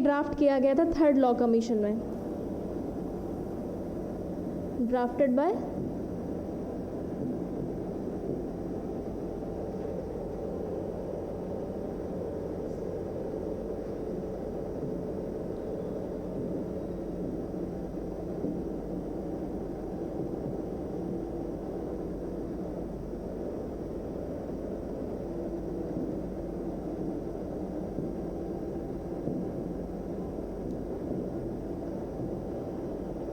Draft किया गया था थर्ड लॉ कमीशन में, ड्राफ्टेड बाय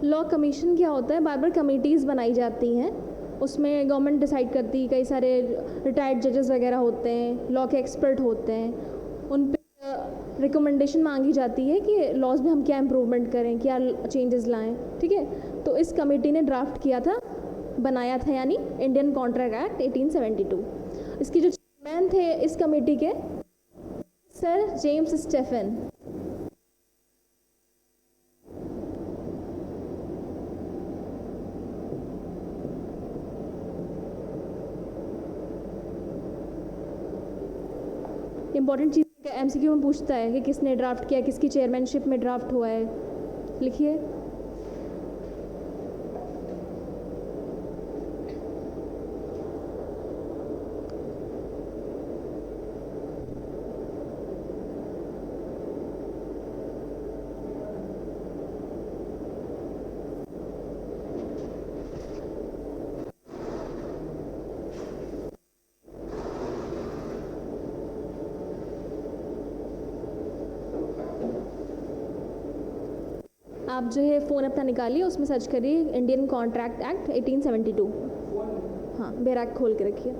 लॉ कमीशन। क्या होता है, बार बार कमेटीज़ बनाई जाती हैं, उसमें गवर्नमेंट डिसाइड करती है, कई सारे रिटायर्ड जजेस वगैरह होते हैं, लॉ के एक्सपर्ट होते हैं, उन पे रिकमेंडेशन मांगी जाती है कि लॉज में हम क्या इम्प्रूवमेंट करें, क्या चेंजेस लाएं। ठीक है, तो इस कमेटी ने ड्राफ्ट किया था, बनाया था, यानी इंडियन कॉन्ट्रैक्ट एक्ट 1872। इसकी जो चेयरमैन थे इस कमेटी के, सर जेम्स स्टेफन। इंपॉर्टेंट चीज़ एमसीक्यू में पूछता है कि किसने ड्राफ्ट किया, किसकी चेयरमैनशिप में ड्राफ्ट हुआ है, लिखिए। आप जो है फ़ोन अपना निकालिए, उसमें सर्च करिए इंडियन कॉन्ट्रैक्ट एक्ट 1872। हाँ, बैराक खोल के रखिए।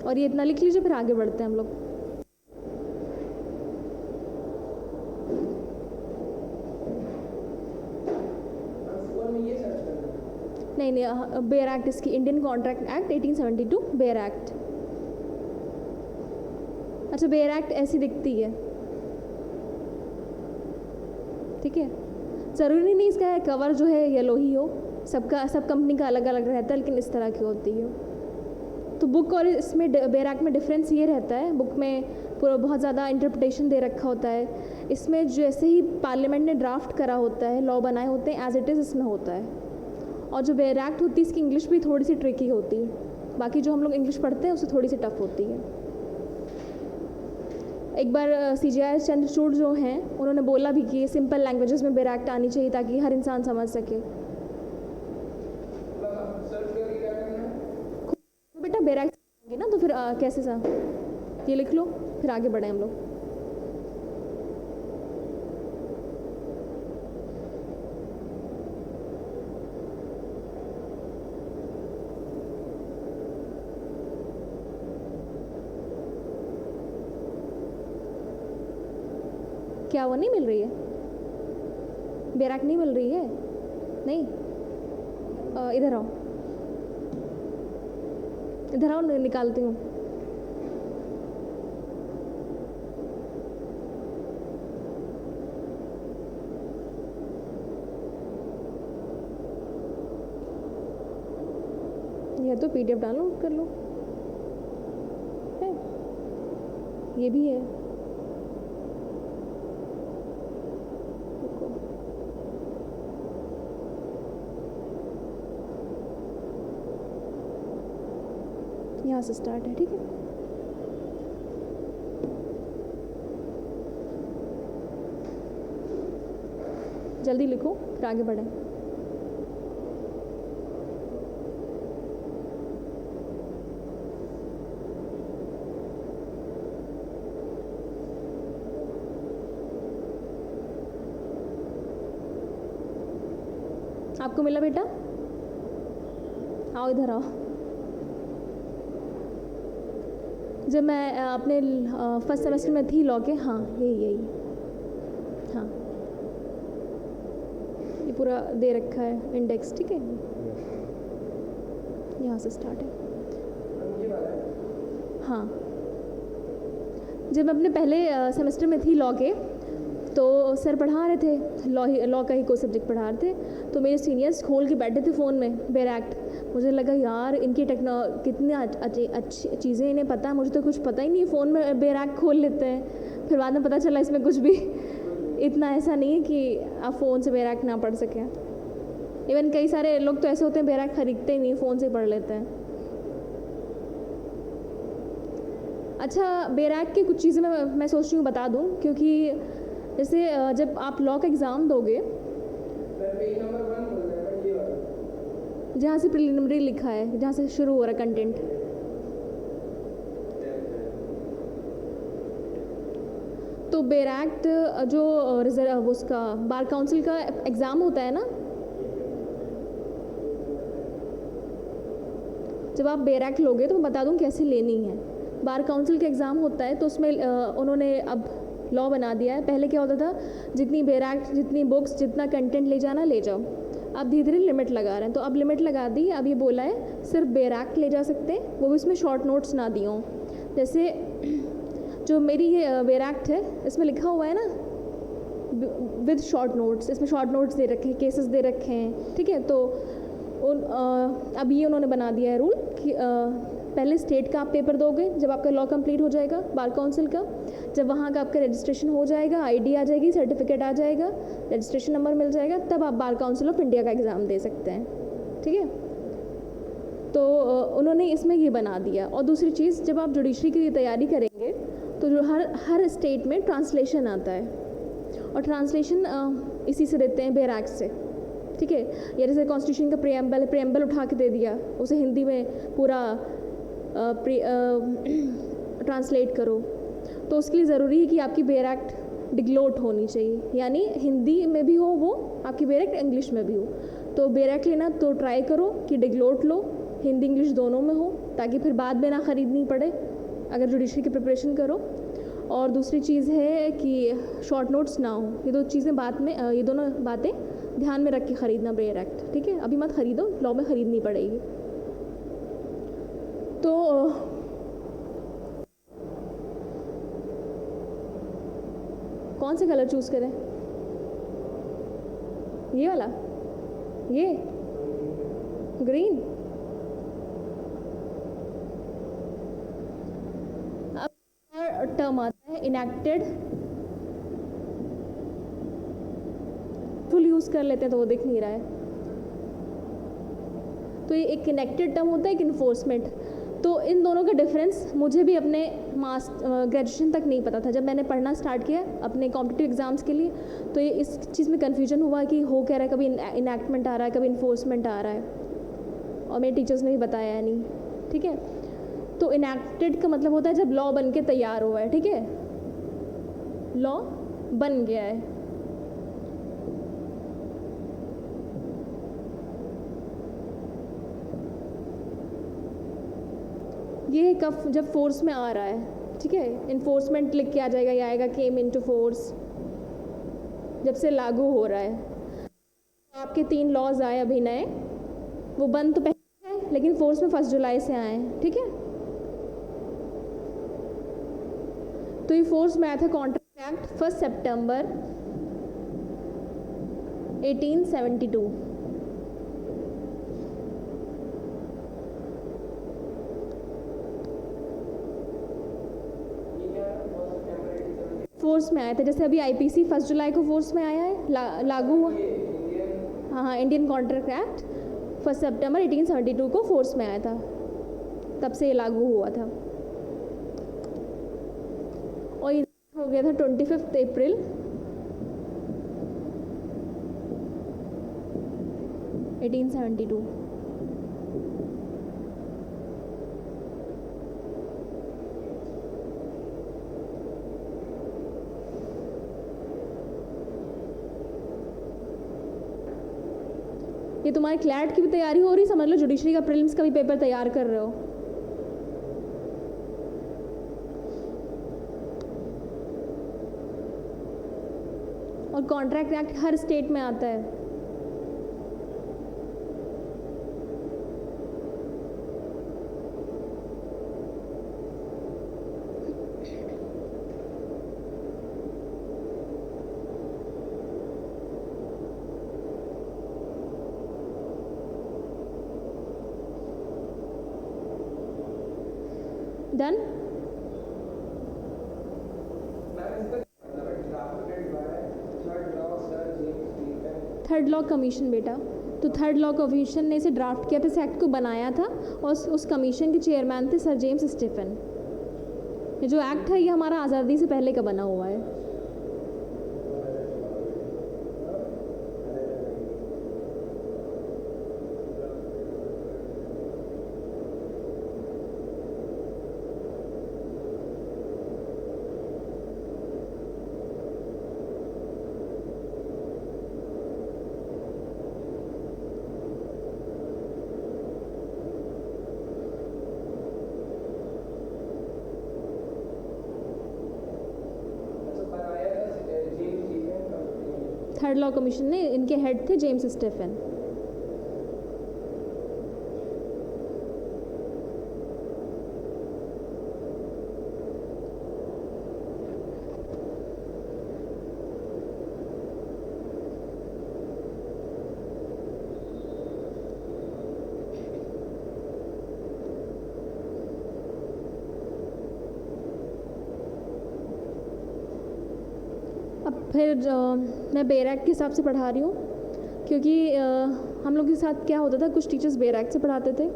और ये इतना लिख लीजिए, फिर आगे बढ़ते हैं हम लोग। नहीं, बेयर एक्ट इसकी, Indian contract act 1872, bare act. अच्छा, बेयर एक्ट ऐसी दिखती है, ठीक है। ज़रूरी नहीं इसका कवर जो है येलो ही हो, सब कंपनी का अलग अलग रहता है, लेकिन इस तरह की होती है। तो बुक और इसमें बेयर एक्ट में डिफरेंस ये रहता है, बुक में पूरा बहुत ज़्यादा इंटरप्रिटेशन दे रखा होता है, इसमें जैसे ही पार्लियामेंट ने ड्राफ्ट करा होता है, लॉ बनाए होते हैं, एज इट इज़ इसमें होता है। और जो बेयर एक्ट होती है इसकी इंग्लिश भी थोड़ी सी ट्रिकी होती है, बाकी जो हम लोग इंग्लिश पढ़ते हैं उससे थोड़ी सी टफ होती है। एक बार CJI चंद्रचूड़ जो हैं उन्होंने बोला भी कि सिंपल लैंग्वेजेस में बेयर एक्ट आनी चाहिए ताकि हर इंसान समझ सके। बेटा बेयर एक्ट ना, तो फिर कैसे सा ये लिख लो, फिर आगे बढ़े हम लोग। क्या वो नहीं मिल रही है, बेयर एक्ट नहीं मिल रही है? नहीं, इधर आओ, इधर आओ, निकालती हूँ। यह तो PDF डाउनलोड कर लो, है ये भी है। यहाँ से स्टार्ट है, ठीक है। जल्दी लिखो, फिर आगे बढ़ें। आपको मिला बेटा? आओ इधर आओ। जब मैं अपने फर्स्ट सेमेस्टर में थी लॉ के, हाँ यही हाँ, ये पूरा दे रखा है इंडेक्स, ठीक है। यहाँ से स्टार्ट है। हाँ, जब मैं अपने पहले सेमेस्टर में थी लॉ के, तो सर पढ़ा रहे थे, लॉ का ही कोई सब्जेक्ट पढ़ा रहे थे, तो मेरे सीनियर्स खोल के बैठे थे फ़ोन में बेर एक्ट। मुझे लगा यार इनकी कितनी अच्छी चीज़ें इन्हें पता है, मुझे तो कुछ पता ही नहीं, फ़ोन में बेर एक्ट खोल लेते हैं। फिर बाद में पता चला इसमें कुछ भी इतना ऐसा नहीं है कि आप फ़ोन से बेर एक्ट ना पढ़ सकें। इवन कई सारे लोग तो ऐसे होते हैं बेर एक्ट खरीदते ही नहीं, फ़ोन से पढ़ लेते हैं। अच्छा, बेर एक्ट की कुछ चीज़ें मैं सोच रही हूँ बता दूँ, क्योंकि जैसे जब आप लॉ का एग्ज़ाम दोगे, जहाँ से प्रिलिमिनरी लिखा है, जहाँ से शुरू हो रहा है कंटेंट, तो बेर एक्ट जो उसका बार काउंसिल का एग्ज़ाम होता है ना, जब आप बेर एक्ट लोगे तो मैं बता दूँ कैसे लेनी है। बार काउंसिल का एग्ज़ाम होता है तो उसमें उन्होंने अब लॉ बना दिया है। पहले क्या होता था, जितनी बेर एक्ट, जितनी बुक्स, जितना कंटेंट ले जाना ले जाओ। अब धीरे धीरे लिमिट लगा रहे हैं, तो अब लिमिट लगा दी। अब ये बोला है सिर्फ बेर एक्ट ले जा सकते हैं, वो भी उसमें शॉर्ट नोट्स ना दिए हों। जैसे जो मेरी ये बेर एक्ट है, इसमें लिखा हुआ है ना विद शॉर्ट नोट्स, इसमें शॉर्ट नोट्स दे रखे हैं, केसेस दे रखे हैं, ठीक है। तो अब ये उन्होंने बना दिया है रूल कि पहले स्टेट का आप पेपर दोगे जब आपका लॉ कंप्लीट हो जाएगा, बार काउंसिल का। जब वहाँ का आपका रजिस्ट्रेशन हो जाएगा, आईडी आ जाएगी, सर्टिफिकेट आ जाएगा, रजिस्ट्रेशन नंबर मिल जाएगा, तब आप बार काउंसिल ऑफ इंडिया का एग्ज़ाम दे सकते हैं, ठीक है। तो उन्होंने इसमें ये बना दिया। और दूसरी चीज़, जब आप जुडिशरी की तैयारी करेंगे तो जो हर स्टेट में ट्रांसलेशन आता है, और ट्रांसलेशन इसी से देते हैं बेर एक्ट से, ठीक है। या जैसे कॉन्स्टिट्यूशन का प्रियम्बल उठा के दे दिया, उसे हिंदी में पूरा ट्रांसलेट करो, तो उसके लिए ज़रूरी है कि आपकी बेर एक्ट डिग्लोट होनी चाहिए, यानी हिंदी में भी हो वो आपकी बेर एक्ट, इंग्लिश में भी हो। तो बेर एक्ट लेना तो ट्राई करो कि डिग्लोट लो, हिंदी इंग्लिश दोनों में हो, ताकि फिर बाद में ना ख़रीदनी पड़े अगर जुडिशरी की प्रिपरेशन करो। और दूसरी चीज़ है कि शॉर्ट नोट्स ना हो। ये दो चीज़ें ये दोनों बातें ध्यान में रख के ख़रीदना बेर एक्ट, ठीक है। अभी मत ख़रीदो, लॉ में ख़रीदनी पड़ेगी। तो कौन से कलर चूज़ करें? ये वाला, ये ग्रीन। अब टर्म आता है इनएक्टेड, फुल यूज़ कर लेते हैं तो वो दिख नहीं रहा है। तो ये एक इनएक्टेड टर्म होता है, एक इन्फोर्समेंट। तो इन दोनों का डिफरेंस मुझे भी अपने ग्रेजुएशन तक नहीं पता था। जब मैंने पढ़ना स्टार्ट किया अपने कॉम्पिटिटिव एग्ज़ाम्स के लिए, तो ये इस चीज़ में कन्फ्यूजन हुआ कि हो क्या रहा है, कभी इनएक्टमेंट आ रहा है, कभी इन्फोर्समेंट आ रहा है, और मेरे टीचर्स ने भी बताया नहीं, ठीक है। तो इनएक्टेड का मतलब होता है जब लॉ बन के तैयार हुआ है, ठीक है, लॉ बन गया है। ये कब जब फोर्स में आ रहा है, ठीक है। इन्फोर्समेंट लिख के आ जाएगा, ये आएगा केम इनटू फोर्स, जब से लागू हो रहा है। आपके 3 लॉज आए अभी नए, वो बंद तो पहले है लेकिन फोर्स में 1 जुलाई से आए हैं, ठीक है। तो ये फोर्स में आया था कॉन्ट्रैक्ट एक्ट 1 सितंबर 1872। फोर्स में आया था, जैसे अभी आईपीसी 1 जुलाई को फोर्स में आया है, लागू हुआ। हाँ, इंडियन कॉन्ट्रैक्ट एक्ट 1 सितंबर 1872 को फोर्स में आया था, तब से ये लागू हुआ था। और ये हो गया था 25 अप्रैल 1872। ये तुम्हारे क्लैट की भी तैयारी हो रही, समझ लो जुडिशरी का प्रीलिम्स का भी पेपर तैयार कर रहे हो। और कॉन्ट्रैक्ट एक्ट हर स्टेट में आता है। डन। थर्ड लॉ कमीशन बेटा, तो थर्ड लॉ कमीशन ने इसे ड्राफ्ट किया था, इस एक्ट को बनाया था, और उस कमीशन के चेयरमैन थे सर जेम्स स्टीफन। ये जो एक्ट है ये हमारा आज़ादी से पहले का बना हुआ है। थर्ड लॉ कमीशन ने, इनके हेड थे जेम्स स्टीफन। अब फिर मैं बेयर एक्ट के हिसाब से पढ़ा रही हूँ, क्योंकि हम लोग के साथ क्या होता था, कुछ टीचर्स बेयर एक्ट से पढ़ाते थे,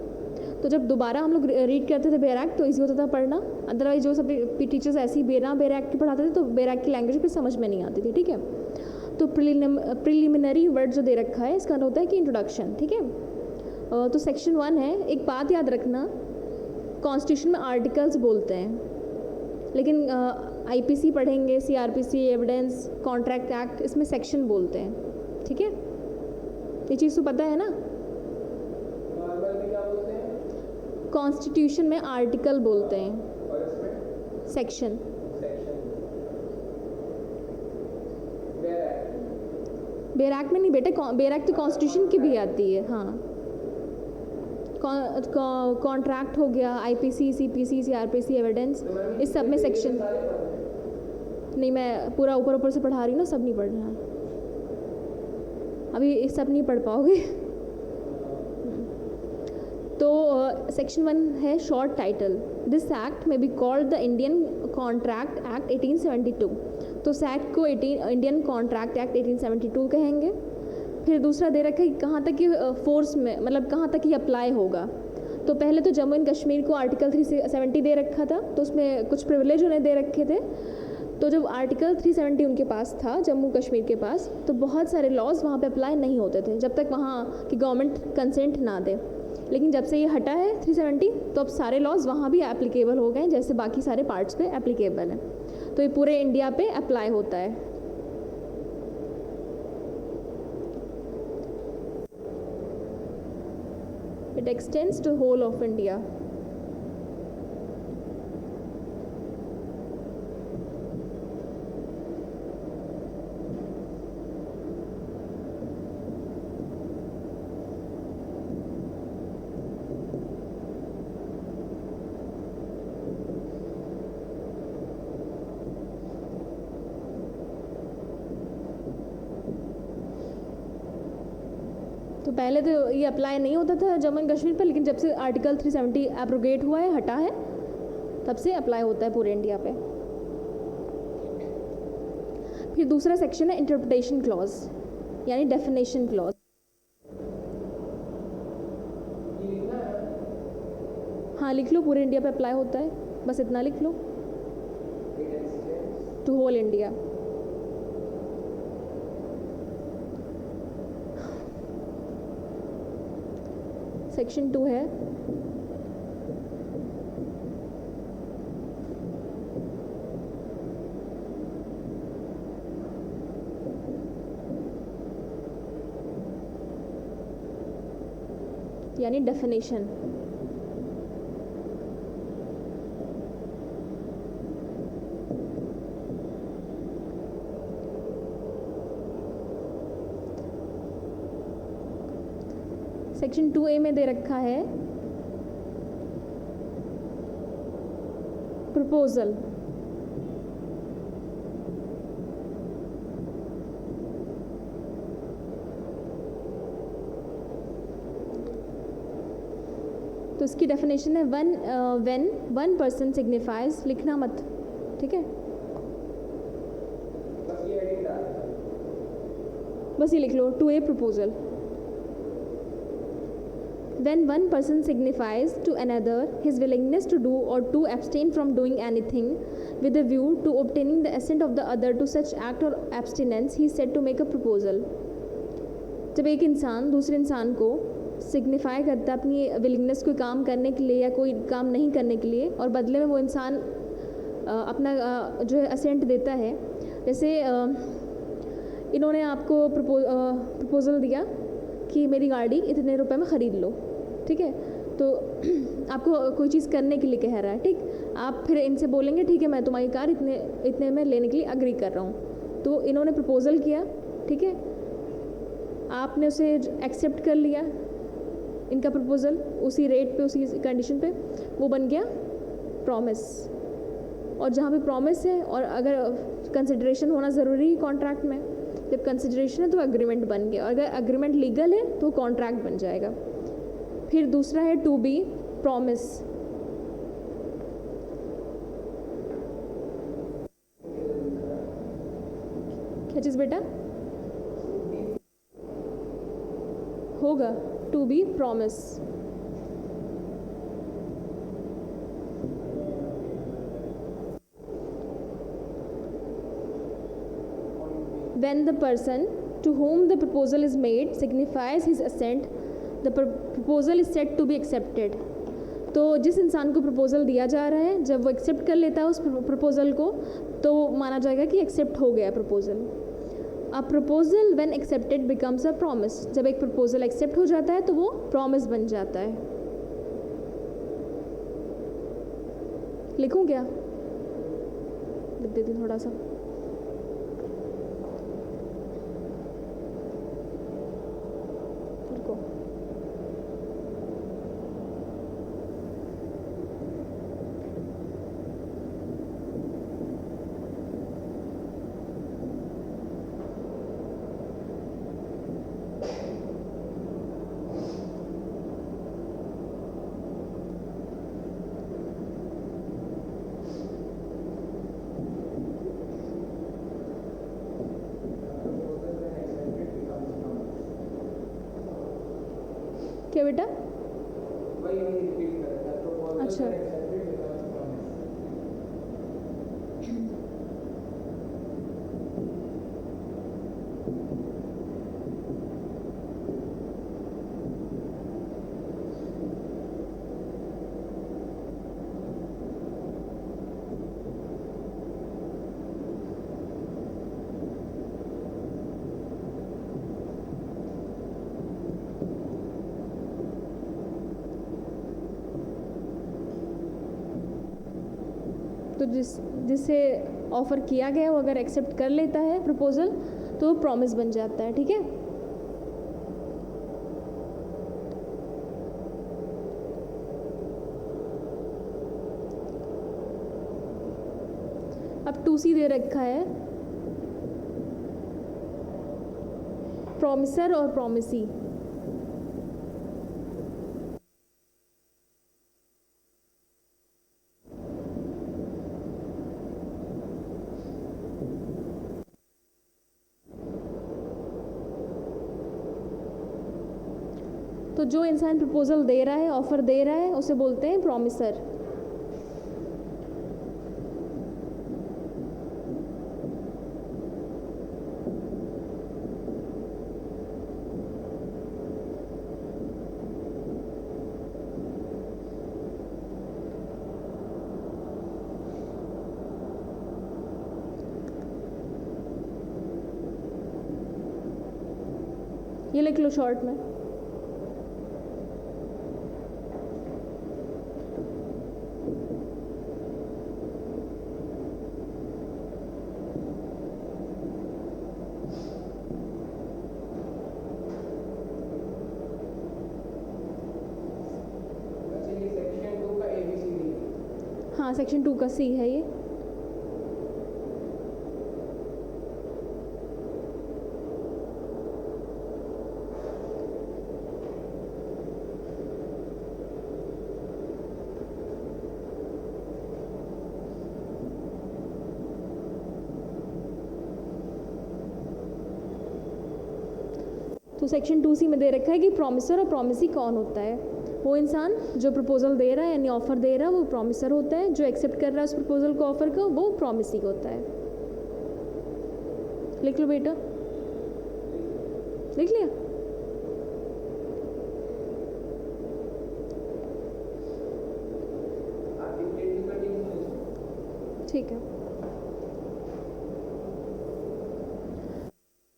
तो जब दोबारा हम लोग रीड करते थे बेयर एक्ट तो ईजी होता था पढ़ना। अदरवाइज जो सब टीचर्स ऐसे ही बेयर एक्ट के पढ़ाते थे तो बेयर एक्ट की लैंग्वेज फिर समझ में नहीं आती थी। ठीक है, तो प्रिलिमिनरी वर्ड जो दे रखा है इसका होता है कि इंट्रोडक्शन। ठीक है, तो सेक्शन 1 है। एक बात याद रखना, कॉन्स्टिट्यूशन में आर्टिकल्स बोलते हैं, लेकिन आईपीसी पढ़ेंगे, सीआरपीसी, एविडेंस, कॉन्ट्रैक्ट एक्ट, इसमें सेक्शन बोलते हैं। ठीक है, ये चीज़ तो पता है ना। नॉर्मल में क्या बोलते हैं? कॉन्स्टिट्यूशन में आर्टिकल बोलते हैं, और इसमें सेक्शन। सेक्शन। बेयर एक्ट में नहीं बेटा, बेयर एक्ट तो कॉन्स्टिट्यूशन की भी आती है। हाँ, कॉन्ट्रैक्ट हो गया, आईपीसी, सीपीसी, सीआरपीसी, एविडेंस, इस सब में सेक्शन। नहीं, मैं पूरा ऊपर ऊपर से पढ़ा रही हूँ ना, सब नहीं पढ़ना, अभी सब नहीं पढ़ पाओगे। तो सेक्शन 1 है शॉर्ट टाइटल, दिस एक्ट में be called the Indian contract act 1872। तो इस एक्ट को इंडियन कॉन्ट्रैक्ट एक्ट 1872 कहेंगे। फिर दूसरा दे रखा है कि कहाँ तक ये फोर्स में, मतलब कहाँ तक ये अप्लाई होगा। तो पहले तो जम्मू एंड कश्मीर को आर्टिकल 370 दे रखा था, तो उसमें कुछ प्रिविलेज उन्हें दे रखे थे। तो जब आर्टिकल 370 उनके पास था, जम्मू कश्मीर के पास, तो बहुत सारे लॉज वहाँ पे अप्लाई नहीं होते थे जब तक वहाँ की गवर्नमेंट कंसेंट ना दे। लेकिन जब से ये हटा है 370, तो अब सारे लॉज वहाँ भी एप्लीकेबल हो गए, जैसे बाकी सारे पार्ट्स पे एप्लीकेबल हैं। तो ये पूरे इंडिया पे अप्लाई होता है। It extends to whole of India. तो पहले तो ये अप्लाई नहीं होता था जम्मू एंड कश्मीर पर, लेकिन जब से आर्टिकल 370 एब्रोगेट हुआ है, हटा है, तब से अप्लाई होता है पूरे इंडिया पे। फिर दूसरा सेक्शन है इंटरप्रिटेशन क्लॉज, यानी डेफिनेशन क्लॉज। हाँ लिख लो, पूरे इंडिया पे अप्लाई होता है, बस इतना लिख लो, टू होल इंडिया। सेक्शन 2 है यानी डेफिनेशन। सेक्शन 2A में दे रखा है प्रपोजल। तो इसकी डेफिनेशन है व्हेन वन पर्सन सिग्निफाइज, लिखना मत, ठीक है, बस ये हेडिंग डाल दें। बस ये लिख लो, to a proposal. When one person signifies to another his willingness to do or to abstain from doing anything with a view to obtaining the assent of the other to such act or abstinence, he is said to make a proposal. जब एक इंसान दूसरे इंसान को signify करता है अपनी willingness कोई काम करने के लिए या कोई काम नहीं करने के लिए, और बदले में वो इंसान अपना जो है असेंट देता है, जैसे इन्होंने आपको प्रपोज़ल दिया कि मेरी गाड़ी इतने रुपए में ख़रीद लो, ठीक है, तो आपको कोई चीज़ करने के लिए कह रहा है, ठीक, आप फिर इनसे बोलेंगे ठीक है मैं तुम्हारी कार इतने में लेने के लिए अग्री कर रहा हूँ। तो इन्होंने प्रपोज़ल किया, ठीक है, आपने उसे एक्सेप्ट कर लिया, इनका प्रपोज़ल उसी रेट पे उसी कंडीशन पे, वो बन गया प्रॉमिस। और जहाँ पे प्रॉमिस है और अगर कंसिडरेशन होना ज़रूरी है कॉन्ट्रैक्ट में, जब कंसिडरेशन है तो अग्रीमेंट बन गया, और अगर अग्रीमेंट लीगल है तो कॉन्ट्रैक्ट बन जाएगा। फिर दूसरा है टू बी प्रॉमिस। क्या चीज़ बेटा होगा? To be promise. When the person to whom the proposal is made signifies his assent, the proposal is said to be accepted. तो जिस इंसान को प्रपोज़ल दिया जा रहा है, जब वो एक्सेप्ट कर लेता है उस प्रपोज़ल को, तो माना जाएगा कि एक्सेप्ट हो गया proposal. A proposal when accepted becomes a promise. जब एक प्रपोज़ल एक्सेप्ट हो जाता है तो वो प्रॉमिस बन जाता है। लिखूं क्या? लिख देती हूँ थोड़ा सा। क्या बेटा? वही रिपीट करेगा। प्रपोजल अच्छा। Accepted becomes promise. तो जिसे ऑफ़र किया गया वो अगर एक्सेप्ट कर लेता है प्रपोज़ल तो प्रॉमिस बन जाता है, ठीक है। अब 2C दे रखा है, प्रॉमिसर और प्रॉमिसी। तो जो इंसान प्रपोज़ल दे रहा है, ऑफ़र दे रहा है, उसे बोलते हैं प्रॉमिसर। ये लिख लो शॉर्ट में। हाँ, सेक्शन 2 का C है ये। तो सेक्शन 2C में दे रखा है कि प्रॉमिसर और प्रॉमिसी कौन होता है। वो इंसान जो प्रपोजल दे रहा है यानी ऑफ़र दे रहा है वो प्रॉमिसर होता है, जो एक्सेप्ट कर रहा है उस प्रपोजल को, ऑफ़र को, वो प्रॉमिसी होता है। लिख लो बेटा, लिख लिया। आप डिक्टेट भी कर ठीक है।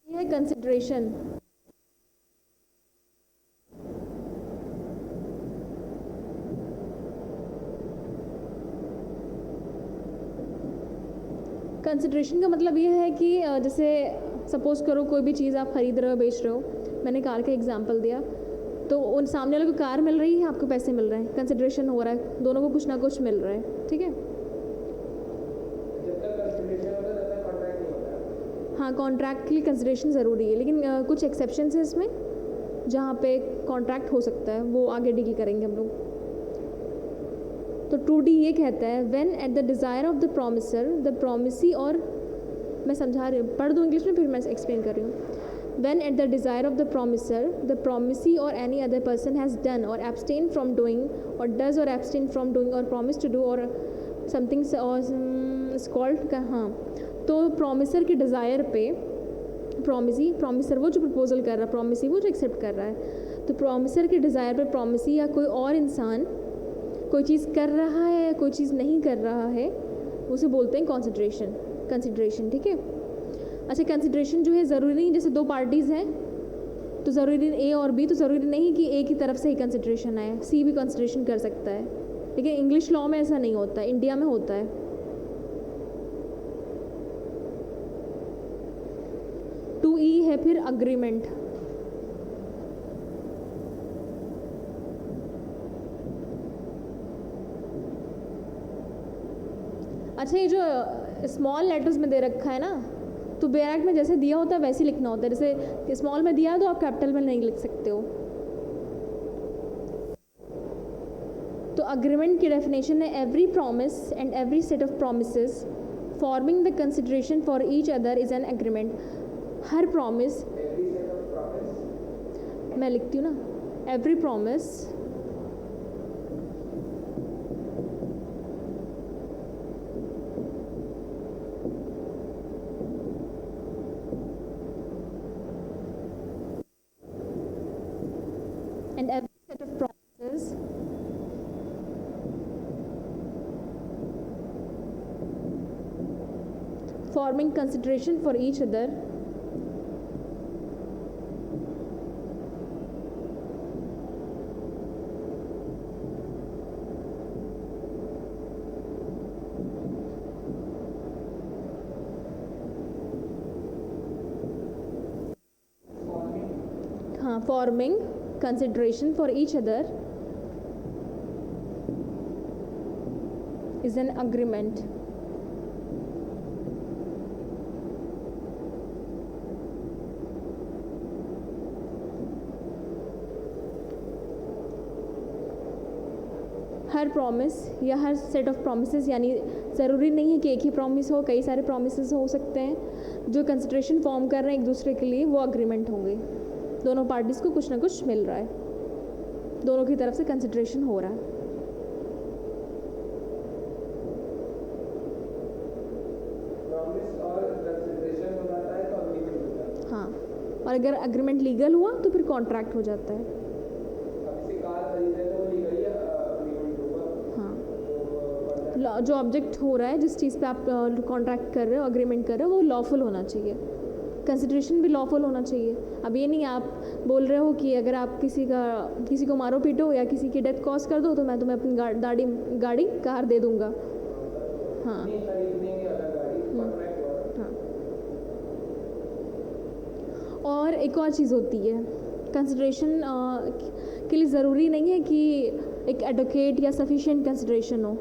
ये है कंसिडरेशन। कंसिडरेशन का मतलब ये है कि जैसे सपोज़ करो कोई भी चीज़ आप ख़रीद रहे हो, बेच रहे हो, मैंने कार का एग्जांपल दिया, तो उन सामने वाले को कार मिल रही है, आपको पैसे मिल रहे हैं, कंसिडरेशन हो रहा है, दोनों को कुछ ना कुछ मिल रहा है, ठीक है। जब तक कंसिडरेशन होता है तब तक कॉन्ट्रैक्ट नहीं होता। हाँ, कॉन्ट्रैक्ट के लिए कंसिडरेशन ज़रूरी है, लेकिन कुछ एक्सेप्शंस है इसमें जहाँ पे कॉन्ट्रैक्ट हो सकता है, वो आगे डील करेंगे हम लोग। तो 2D ये कहता है when at the desire of the promisor the promisee, और मैं समझा रही हूँ, पढ़ दूँ इंग्लिश में फिर मैं एक्सप्लेन कर रही हूँ। When at the desire of the promisor the promisee और any other person has done और एब्सटेन फ्रॉम डूइंग और डज और एब्सटेन फ्रॉम डूइंग और प्रॉमिस टू डू और समथिंग कॉल्ड, हाँ, तो प्रॉमिसर के डिज़ायर पे प्रॉमिसी, प्रॉमिसर वो जो प्रपोजल कर रहा है, प्रॉमिसी वो जो एक्सेप्ट कर रहा है, तो प्रॉमिसर के डिज़ायर पे प्रॉमिसी या कोई और इंसान कोई चीज़ कर रहा है या कोई चीज़ नहीं कर रहा है, उसे बोलते हैं कंसिडरेशन, ठीक है। अच्छा, कंसिडरेशन जो है ज़रूरी नहीं, जैसे दो पार्टीज़ हैं तो ज़रूरी ए और बी, तो ज़रूरी नहीं कि ए की तरफ से ही कंसिडरेशन आए, सी भी कंसिडरेशन कर सकता है, लेकिन इंग्लिश लॉ में ऐसा नहीं होता, इंडिया में होता है। टू ई है फिर अग्रीमेंट। अच्छा, ये जो स्मॉल लेटर्स में दे रखा है ना, तो बैक में जैसे दिया होता है वैसे ही लिखना होता है, जैसे स्मॉल में दिया है तो आप कैपिटल में नहीं लिख सकते हो। तो अग्रीमेंट की डेफिनेशन है every promise and every set of promises forming the consideration for each other is an agreement. Her promise, every set of promise, मैं लिखती हूँ ना, every promise and every set of promises forming consideration for each other forming consideration for each other is an agreement. Her promise या हर set of promises, यानी ज़रूरी नहीं है कि एक ही प्रॉमिस हो, कई सारे प्रॉमिसेस हो सकते हैं, जो कंसिडरेशन फॉर्म कर रहे हैं एक दूसरे के लिए, वो अग्रीमेंट होंगे। दोनों पार्टीज़ को कुछ ना कुछ मिल रहा है, दोनों की तरफ से कंसिडरेशन हो रहा है। प्रॉमिस और कंसिडरेशन हो जाता है तो अग्रीमेंट हो जाता है। हाँ, और अगर अग्रीमेंट लीगल हुआ तो फिर कॉन्ट्रैक्ट हो जाता है। अब इसे कार खरीदे तो वो लीगल या अग्रीमेंट होगा। हाँ, जो ऑब्जेक्ट हो रहा है, जिस चीज़ पे आप कॉन्ट्रैक्ट कर रहे हो, अग्रीमेंट कर रहे हो, वो लॉफुल होना चाहिए, कंसिडरेशन भी लॉफुल होना चाहिए। अब ये नहीं आप बोल रहे हो कि अगर आप किसी को मारो पीटो या किसी की डेथ कॉज कर दो तो मैं तुम्हें अपनी गाड़ी कार दे दूंगा। हाँ नहीं खरीदने की अलग गाड़ी कॉन्ट्रैक्ट हुआ। हाँ, और एक और चीज़ होती है, कंसिडरेशन के लिए ज़रूरी नहीं है कि एक एडवोकेट या सफिशिएंट कंसिडरेशन हो,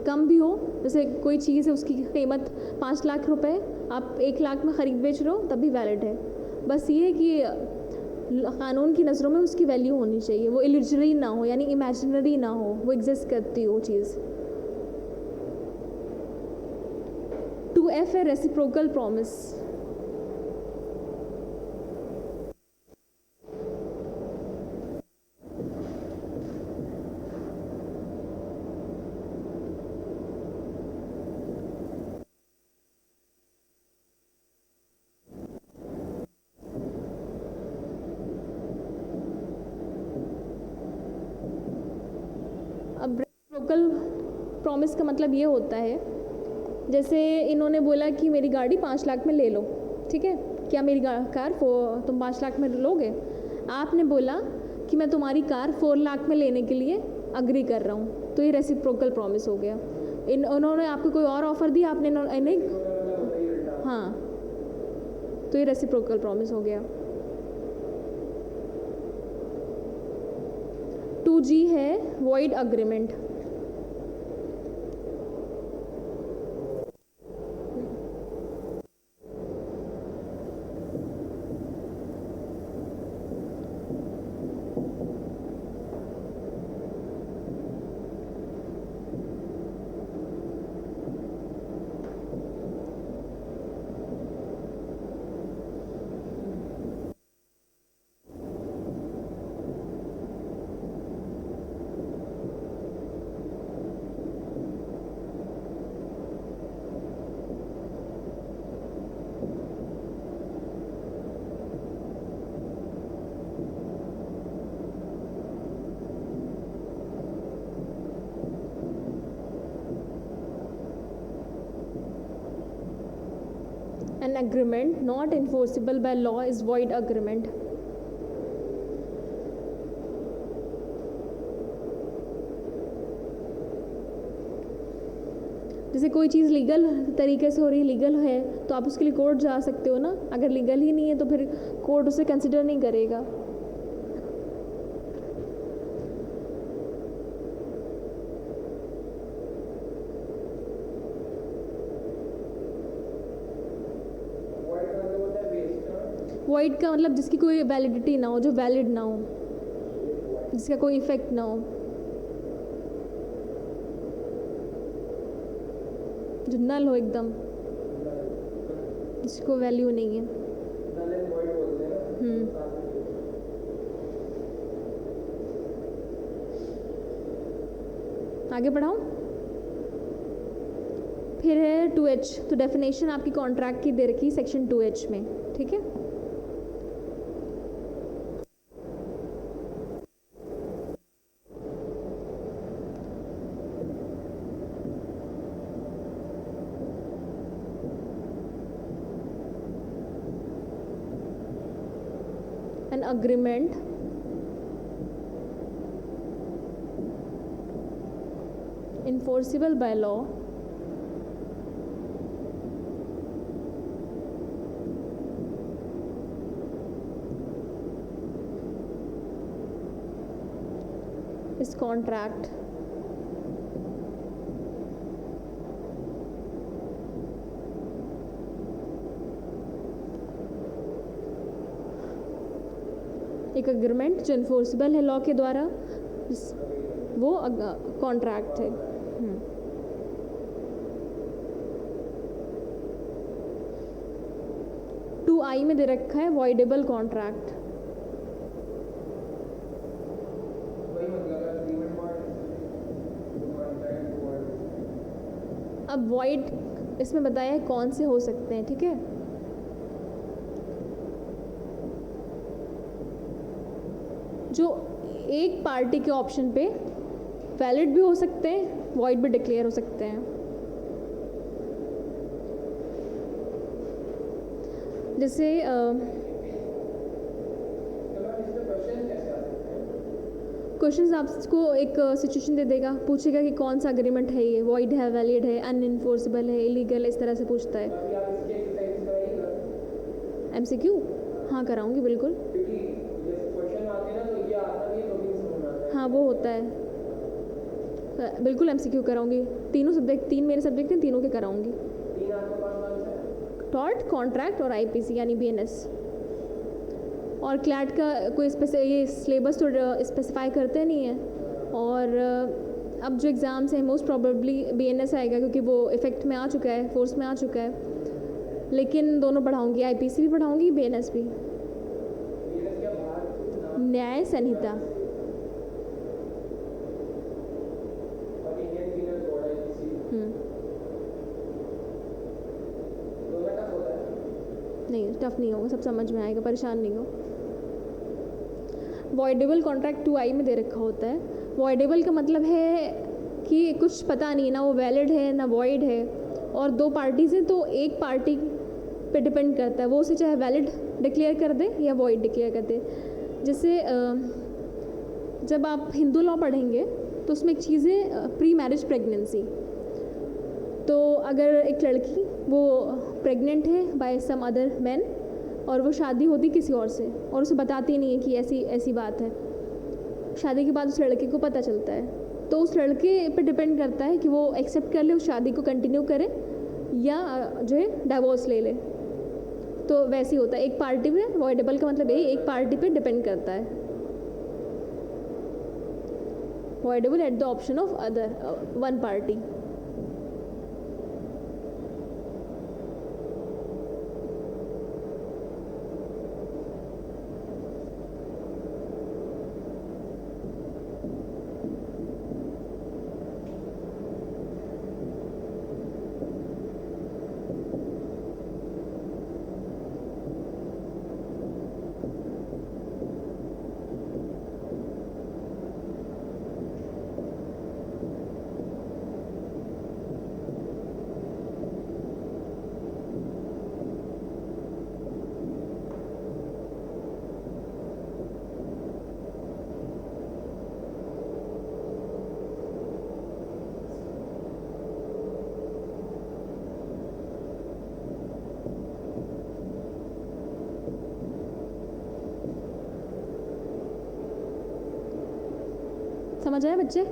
कम भी हो। जैसे कोई चीज़ है उसकी कीमत 5 लाख रुपए, आप 1 लाख में ख़रीद बेच रहे हो तब भी वैलिड है। बस ये है कि कानून की नज़रों में उसकी वैल्यू होनी चाहिए, वो इल्यूजरी ना हो, यानी इमेजिनरी ना हो, वो एग्जिस्ट करती हो चीज़। 2F है रेसिप्रोकल प्रॉमिस। रेसिप्रोकल प्रॉमिस का मतलब ये होता है, जैसे इन्होंने बोला कि मेरी गाड़ी 5 लाख में ले लो, ठीक है, क्या मेरी कार तुम 5 लाख में लोगे? आपने बोला कि मैं तुम्हारी कार 4 लाख में लेने के लिए अग्री कर रहा हूँ, तो ये रेसिप्रोकल प्रॉमिस हो गया। उन्होंने आपको कोई और ऑफ़र दिया, आपने इन्हें, हाँ, तो ये रेसिप्रोकल प्रॉमिस हो गया। 2G है void agreement. An agreement not enforceable by law is void agreement. जैसे कोई चीज़ लीगल तरीके से हो रही है, लीगल है, तो आप उसके लिए कोर्ट जा सकते हो ना। अगर लीगल ही नहीं है तो फिर कोर्ट उसे कंसिडर नहीं करेगा। वॉइड का मतलब जिसकी कोई वैलिडिटी ना हो, जो वैलिड ना हो, जिसका कोई इफेक्ट ना हो, जो नल हो एकदम, जिसको वैल्यू नहीं है। आगे बढ़ाऊँ? फिर है 2H। तो डेफिनेशन आपकी कॉन्ट्रैक्ट की दे रखी सेक्शन 2H में, ठीक है। An agreement enforceable by law is contract एक अग्रीमेंट जो इन्फोर्सिबल है लॉ के द्वारा, वो कॉन्ट्रैक्ट है। 2I में दे रखा है वॉइडेबल कॉन्ट्रैक्ट। अब वॉइड इसमें बताया है कौन से हो सकते हैं, ठीक है। जो एक पार्टी के ऑप्शन पे वैलिड भी हो सकते हैं, वॉइड भी डिक्लेयर हो सकते हैं। जैसे क्वेश्चंस आपको एक सिचुएशन दे देगा, पूछेगा कि कौन सा एग्रीमेंट है, ये वॉइड है, वैलिड है, अनइन्फोर्सेबल है, इलीगल है, इस तरह से पूछता है। MCQ हाँ कराऊंगी बिल्कुल। हाँ वो होता है, बिल्कुल MCQ कराऊंगी। तीनों सब्जेक्ट, 3 मेरे सब्जेक्ट हैं, तीनों के कराऊंगी। टॉर्ट, कॉन्ट्रैक्ट और IPC यानी BNS। और क्लैट का कोई ये सिलेबस तो स्पेसिफाई करते नहीं है। और अब जो एग्ज़ाम्स हैं मोस्ट प्रोबेबली BNS आएगा, क्योंकि वो इफ़ेक्ट में आ चुका है, फोर्स में आ चुका है। लेकिन दोनों पढ़ाऊंगी, IPC भी पढ़ाऊंगी, BNS भी। न्याय संहिता, नहीं टफ नहीं होगा, सब समझ में आएगा, परेशान नहीं हो। वॉइडेबल कॉन्ट्रैक्ट 2I में दे रखा होता है। वॉइडेबल का मतलब है कि कुछ पता नहीं, ना वो वैलिड है ना वॉइड है, और दो पार्टीज़ हैं तो एक पार्टी पे डिपेंड करता है, वो उसे चाहे वैलिड डिक्लेयर कर दे या वॉइड डिक्लेयर कर दे। जैसे जब आप हिंदू लॉ पढ़ेंगे तो उसमें एक चीज़ है प्री मैरिज प्रेगनेंसी। तो अगर एक लड़की वो प्रेग्नेंट है बाय सम अदर मैन और वो शादी होती किसी और से और उसे बताती नहीं है कि ऐसी ऐसी बात है, शादी के बाद उस लड़के को पता चलता है, तो उस लड़के पे डिपेंड करता है कि वो एक्सेप्ट कर ले, उस शादी को कंटिन्यू करे या जो है डाइवोर्स ले ले। तो वैसे ही होता है, एक पार्टी पे वॉइडेबल का मतलब यही, एक पार्टी पे डिपेंड करता है, voidable at the option of other one party. समझ आए बच्चे?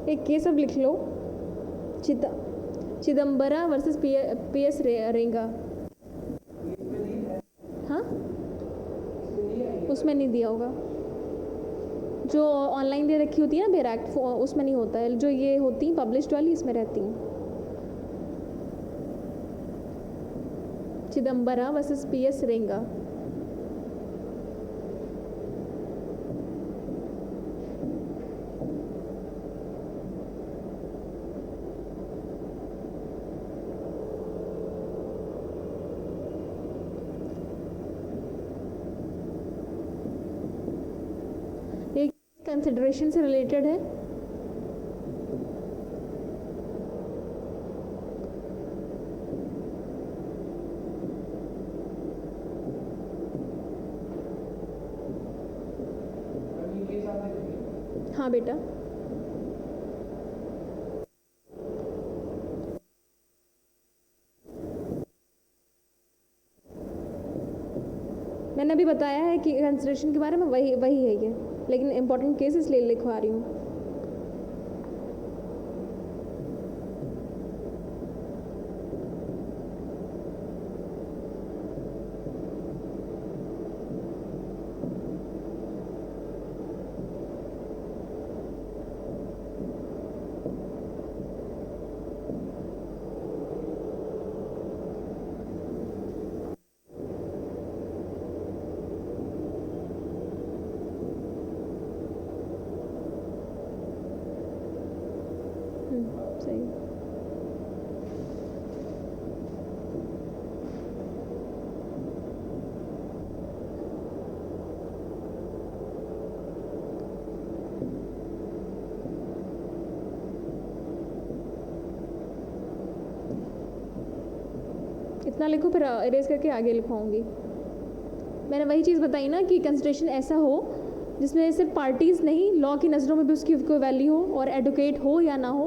एक केस अब लिख लो, चिदम्बरा वर्सेस पी.एस. रेंगा। हाँ, उसमें नहीं दिया होगा, जो ऑनलाइन दे रखी होती है ना बेर एक्ट, उसमें नहीं होता है, जो ये होती हैं पब्लिश्ड वाली इसमें रहती हैं। Chidambara versus PS. Renga. Consideration से रिलेटेड है। हाँ बेटा, मैंने अभी बताया है कि कंसिडरेशन के बारे में, वही है ये, लेकिन इंपॉर्टेंट केस इसलिए लिखवा रही हूँ। सही। इतना लिखो, फिर इरेज करके आगे लिखवाऊंगी। मैंने वही चीज़ बताई ना कि कंसिडरेशन ऐसा हो जिसमें सिर्फ पार्टीज़ नहीं, लॉ की नज़रों में भी उसकी कोई वैल्यू हो, और एडवोकेट हो या ना हो,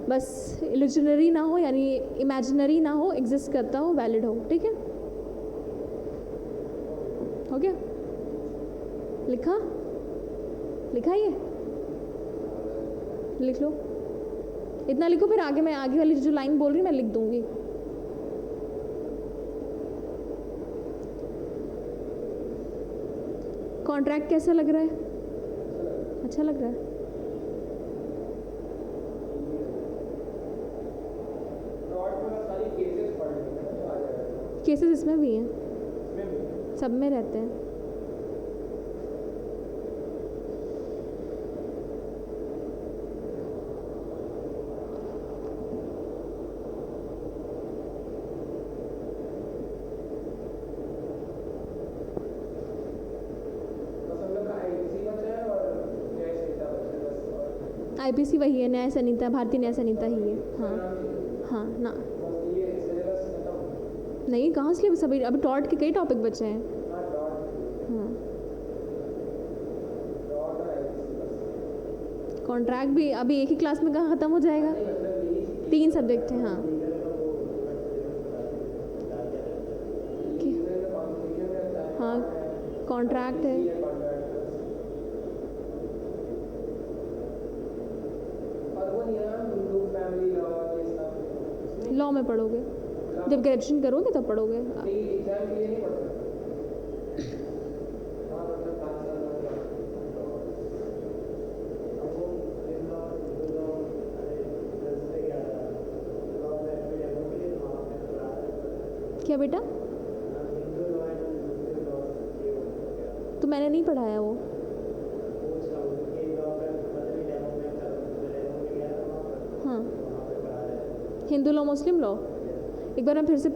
बस इल्यूजनरी ना हो, यानी इमेजिनरी ना हो, एग्जिस्ट करता हो, वैलिड हो। ठीक है, हो गया? लिखा ये लिख लो। इतना लिखो, फिर आगे मैं आगे वाली जो लाइन बोल रही हूँ मैं लिख दूँगी। कॉन्ट्रैक्ट कैसा लग रहा है? अच्छा लग रहा है। केसेस इसमें भी हैं, सब में रहते हैं। आईपीसी वही है, न्याय संहिता, भारतीय न्याय संहिता ही है। हाँ हाँ ना, नहीं कहाँ से सभी, अभी टॉर्ट के कई टॉपिक बचे हैं। हाँ, कॉन्ट्रैक्ट भी अभी एक ही क्लास में कहाँ ख़त्म हो जाएगा? 3 सब्जेक्ट हैं। हाँ हाँ, कॉन्ट्रैक्ट है, लॉ में पढ़ोगे, जब ग्रेजुएशन करोगे तब पढ़ोगे। क्या बेटा? तो मैंने नहीं पढ़ाया वो। हाँ, हिंदू लॉ, मुस्लिम लॉ। एक बार मैं फिर से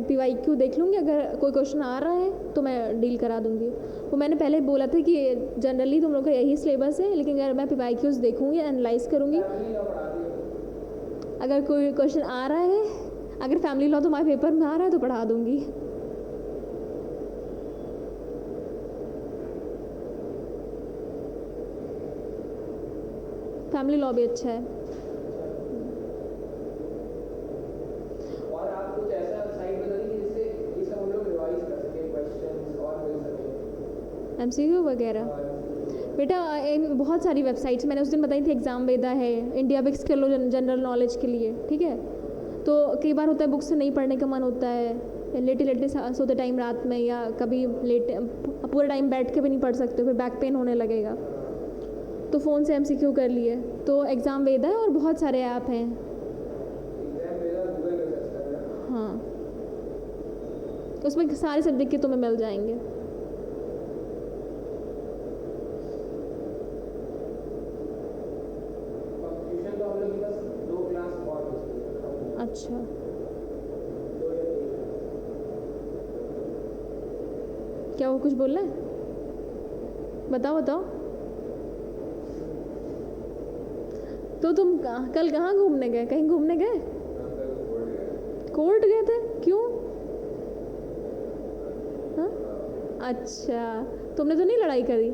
PYQ देख लूँगी, अगर कोई क्वेश्चन आ रहा है तो मैं डील करा दूँगी। वो मैंने पहले बोला था कि जनरली तुम लोग का यही सिलेबस है, लेकिन अगर मैं PYQs देखूँगी, एनालाइज करूँगी, अगर कोई क्वेश्चन आ रहा है, अगर फैमिली लॉ तुम्हारे पेपर में आ रहा है तो पढ़ा दूँगी। फैमिली लॉ भी अच्छा है। और आप कुछ ऐसा साइट बता दीजिए जिससे ये सब हम लोग रिवाइज कर सकें, क्वेश्चंस और मिल सके, MCQ वगैरह। बेटा बहुत सारी वेबसाइट्स मैंने उस दिन बताई थी, एग्ज़ाम वेदा है, इंडिया बिक्स कर लो जनरल नॉलेज के लिए, ठीक है। तो कई बार होता है बुक से नहीं पढ़ने का मन होता है, लेटे सोते टाइम रात में, या कभी लेट पूरा टाइम बैठ के भी नहीं पढ़ सकते, फिर बैक पेन होने लगेगा, तो फ़ोन से MCQ कर लिए। तो एग्ज़ाम वेदा है और बहुत सारे ऐप हैं। हाँ, उसमें सारे सब्जेक्ट के तुम्हें मिल जाएंगे। अच्छा, क्या वो कुछ बोल रहा है? बताओ बताओ। तो तुम कल कहाँ घूमने गए? कहीं घूमने गए? कोर्ट गए थे, क्यों? हाँ, अच्छा, तुमने तो नहीं लड़ाई करी?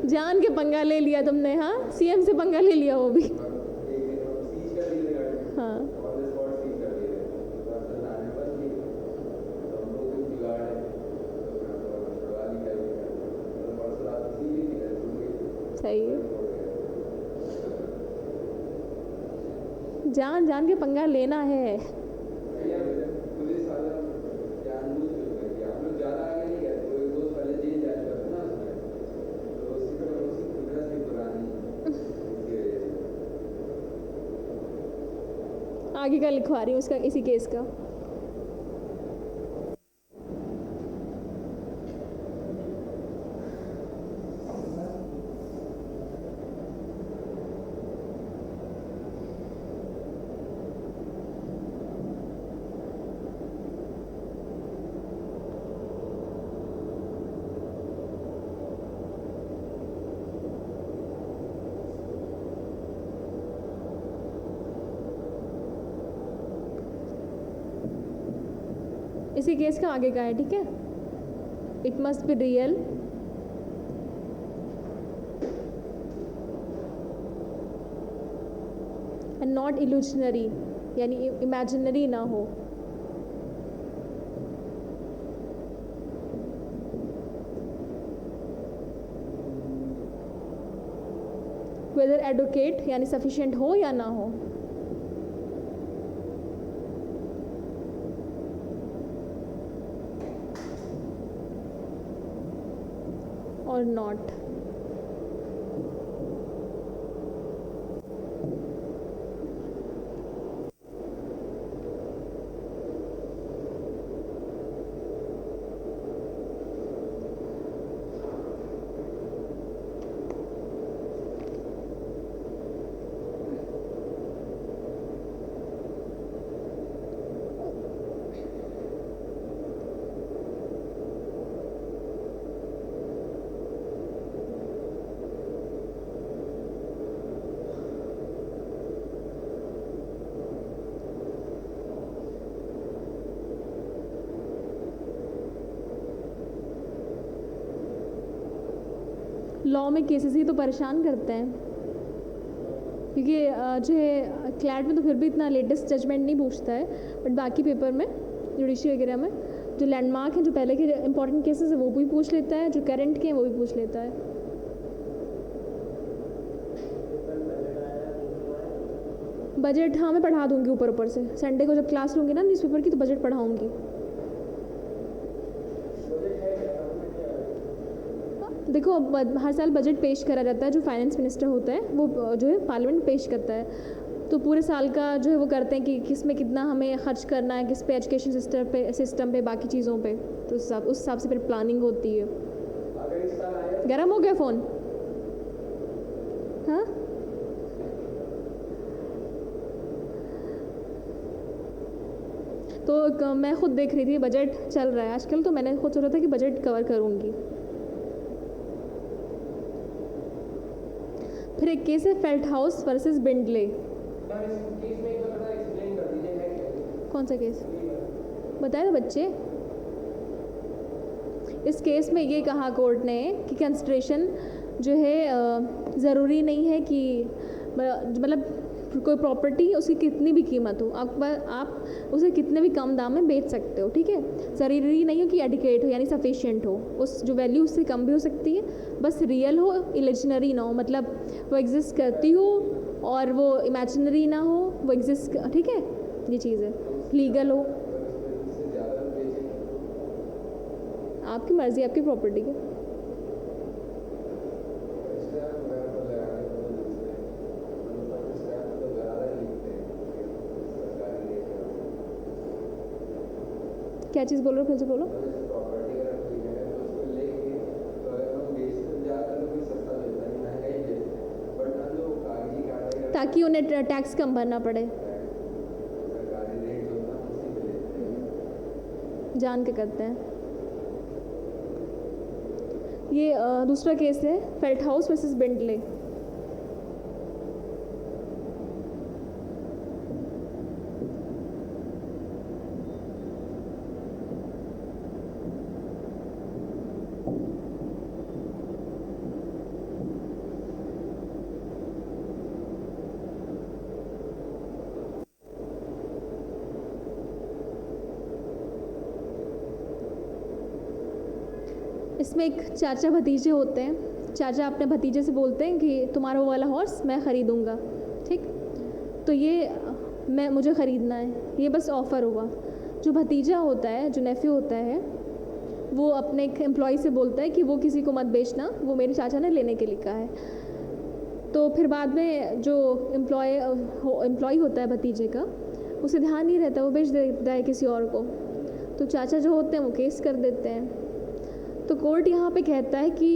जान के पंगा ले लिया तुमने। हाँ, CM से पंगा ले लिया वो भी। हाँ, सही है, जान जान के पंगा लेना है। आगे का लिखवा रही हूँ उसका, इसी केस का। इसी केस का आगे का है, ठीक है। It must be real, and not illusionary, यानी इमेजिनरी ना हो। वेदर एडवोकेट यानी सफिशिएंट हो या ना हो। और नॉट। लॉ में केसेस ही तो परेशान करते हैं, क्योंकि जो है क्लैट में तो फिर भी इतना लेटेस्ट जजमेंट नहीं पूछता है, बट बाकी पेपर में जुडिशरी वगैरह में जो लैंडमार्क हैं, जो पहले के इंपॉर्टेंट केसेस है वो भी पूछ लेता है, जो करंट के हैं वो भी पूछ लेता है। बजट हाँ मैं पढ़ा दूंगी ऊपर ऊपर से, संडे को जब क्लास लूँगी ना न्यूज़पेपर की तो बजट पढ़ाऊँगी। देखो हर साल बजट पेश करा जाता है, जो फाइनेंस मिनिस्टर होता है वो जो है पार्लियामेंट पेश करता है, तो पूरे साल का जो है वो करते हैं कि किस में कितना हमें खर्च करना है, किस पे एजुकेशन सिस्टम पे बाकी चीज़ों पे, तो उस हिसाब से फिर प्लानिंग होती है। गर्म हो गया फ़ोन? हाँ तो मैं खुद देख रही थी बजट चल रहा है आजकल, तो मैंने खुद सोचा था कि बजट कवर करूँगी। फिर एक केस है फेल्ट हाउस वर्सेस बिंडले। कौन सा केस बताया था बच्चे? इस केस में ये कहा कोर्ट ने कि कंसिडरेशन जो है ज़रूरी नहीं है कि मतलब कोई प्रॉपर्टी उसकी कितनी भी कीमत हो, आप उसे कितने भी कम दाम में बेच सकते हो, ठीक है। ज़रूरी नहीं हो कि एडिकेट हो यानी सफिशिएंट हो, उस जो वैल्यू उससे कम भी हो सकती है, बस रियल हो, इमेजिनरी ना हो, मतलब वो एग्जिस्ट करती हो और वो इमेजिनरी ना हो, वो एग्जिस्ट, ठीक है, ये चीज़ है। लीगल हो, आपकी मर्ज़ी, आपकी प्रॉपर्टी की। क्या चीज़ बोल रहे हो, फिर से बोलो। ताकि उन्हें टैक्स कम भरना पड़े, जान के करते हैं। ये दूसरा केस है फेल्ट हाउस वर्सेस बिंडले। इसमें एक चाचा भतीजे होते हैं, चाचा अपने भतीजे से बोलते हैं कि तुम्हारा वो वाला हॉर्स मैं ख़रीदूँगा, ठीक, तो ये मुझे ख़रीदना है, ये बस ऑफ़र हुआ। जो भतीजा होता है, जो नेफ्यू होता है, वो अपने एक एम्प्लॉय से बोलता है कि वो किसी को मत बेचना, वो मेरे चाचा ने लेने के लिए कहा है। तो फिर बाद में जो एम्प्लॉय होता है भतीजे का, उसे ध्यान नहीं रहता, वो बेच देता है किसी और को, तो चाचा जो होते हैं वो केस कर देते हैं। तो कोर्ट यहाँ पे कहता है कि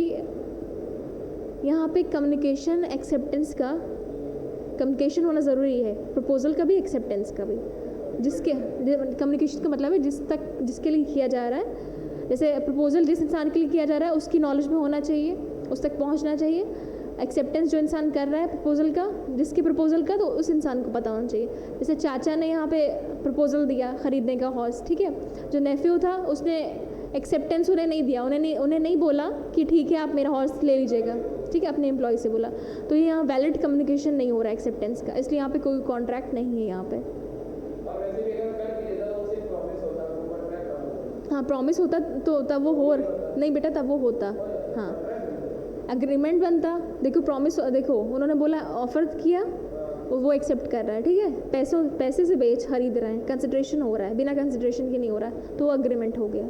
यहाँ पे कम्युनिकेशन एक्सेप्टेंस का कम्युनिकेशन होना ज़रूरी है, प्रपोजल का भी एक्सेप्टेंस का भी। जिसके कम्युनिकेशन का मतलब है जिसके लिए किया जा रहा है, जैसे प्रपोजल जिस इंसान के लिए किया जा रहा है उसकी नॉलेज में होना चाहिए, उस तक पहुँचना चाहिए। एक्सेप्टेंस जो इंसान कर रहा है प्रपोजल का, जिसके प्रपोजल का, तो उस इंसान को पता होना चाहिए। जैसे चाचा ने यहाँ पे प्रपोजल दिया ख़रीदने का हॉर्स, ठीक है, जो नेफ्यू था उसने एक्सेप्टेंस उन्हें नहीं दिया, उन्हें नहीं बोला कि ठीक है आप मेरा हॉर्स ले लीजिएगा, ठीक है, अपने एम्प्लॉय से बोला। तो ये यहाँ वैलिड कम्युनिकेशन नहीं हो रहा है एक्सेप्टेंस का, इसलिए यहाँ पे कोई कॉन्ट्रैक्ट नहीं है यहाँ पे। और वैसे भी अगर कर भी देता तो उसे प्रॉमिस होता तो कॉन्ट्रैक्ट कम होता। हाँ प्रॉमिस होता तो तब वो हो नहीं बेटा, तब वो होता, हाँ एग्रीमेंट बनता। देखो प्रॉमिस, देखो उन्होंने बोला ऑफर किया, वो एक्सेप्ट कर रहा है, ठीक है, पैसे से बेच खरीद रहे हैं, कंसिड्रेशन हो रहा है, बिना कंसिड्रेशन के नहीं हो रहा है, तो वो अग्रीमेंट हो गया।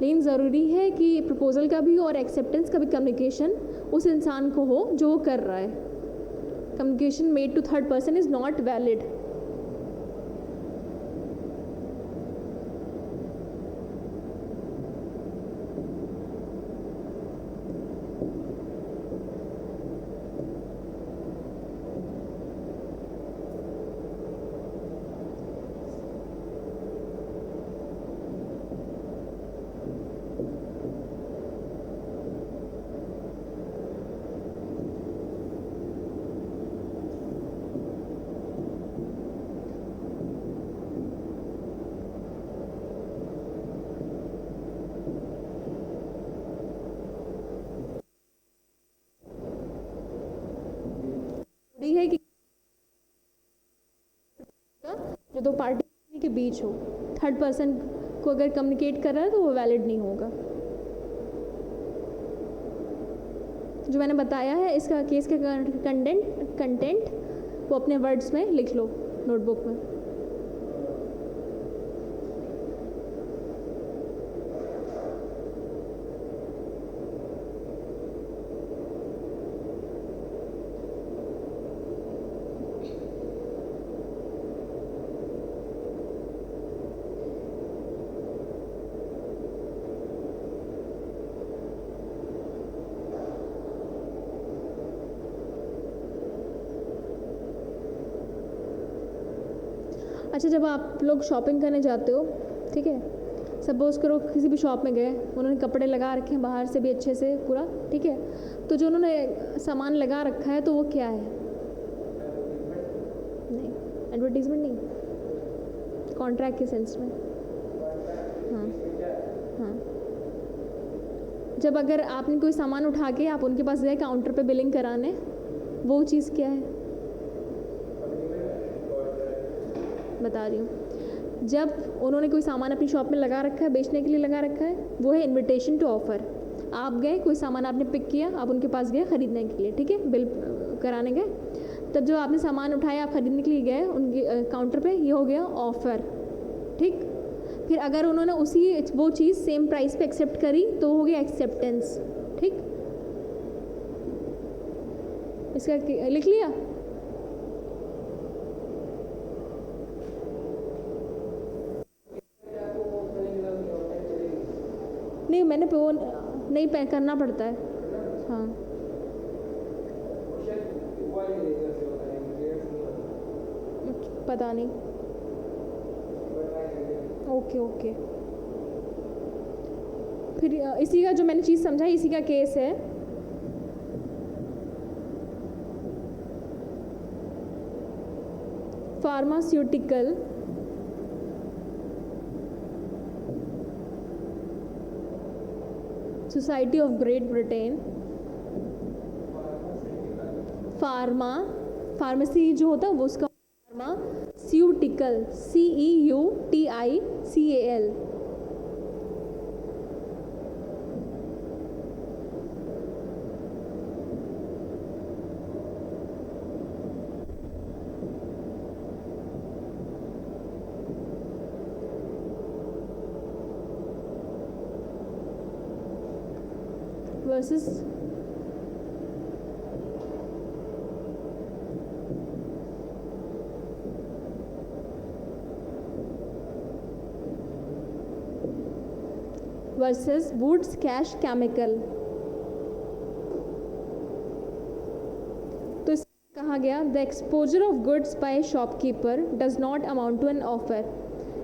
लेकिन ज़रूरी है कि प्रपोजल का भी और एक्सेप्टेंस का भी कम्युनिकेशन उस इंसान को हो जो वो कर रहा है। Communication made to third person is not valid. है कि जो दो पार्टी के बीच हो, थर्ड पर्सन को अगर कम्युनिकेट कर रहा है तो वो वैलिड नहीं होगा। जो मैंने बताया है इसका केस का कंटेंट वो अपने वर्ड्स में लिख लो नोटबुक में। अच्छा, जब आप लोग शॉपिंग करने जाते हो, ठीक है, सपोज़ करो किसी भी शॉप में गए, उन्होंने कपड़े लगा रखे हैं बाहर से भी अच्छे से पूरा, ठीक है, तो जो उन्होंने सामान लगा रखा है तो वो क्या है? नहीं, एडवर्टीजमेंट नहीं, कॉन्ट्रैक्ट के सेंस में। हाँ हाँ, जब अगर आपने कोई सामान उठा के आप उनके पास गए काउंटर पे बिलिंग कराने, वो चीज़ क्या है? बता रही हूँ। जब उन्होंने कोई सामान अपनी शॉप में लगा रखा है, बेचने के लिए लगा रखा है, वो है इनविटेशन टू ऑफ़र। आप गए, कोई सामान आपने पिक किया, आप उनके पास गए ख़रीदने के लिए, ठीक है, बिल कराने गए, तब जो आपने सामान उठाया आप ख़रीदने के लिए गए उनके काउंटर पे, ये हो गया ऑफ़र, ठीक। फिर अगर उन्होंने वो चीज़ सेम प्राइस पे एक्सेप्ट करी तो हो गया एक्सेप्टेंस, ठीक। इसका लिख लिया? नहीं, मैंने वो नहीं करना पड़ता है। हाँ, पता नहीं। ओके। फिर इसी का जो मैंने चीज़ समझाई, इसी का केस है। Pharmaceutical society of Great Britain, pharmacy जो होता है वो उसका pharmaceutical, CEUTICAL, versus Boots Cash chemical. तो इस कहा गया the exposure of goods by shopkeeper does not amount to an offer.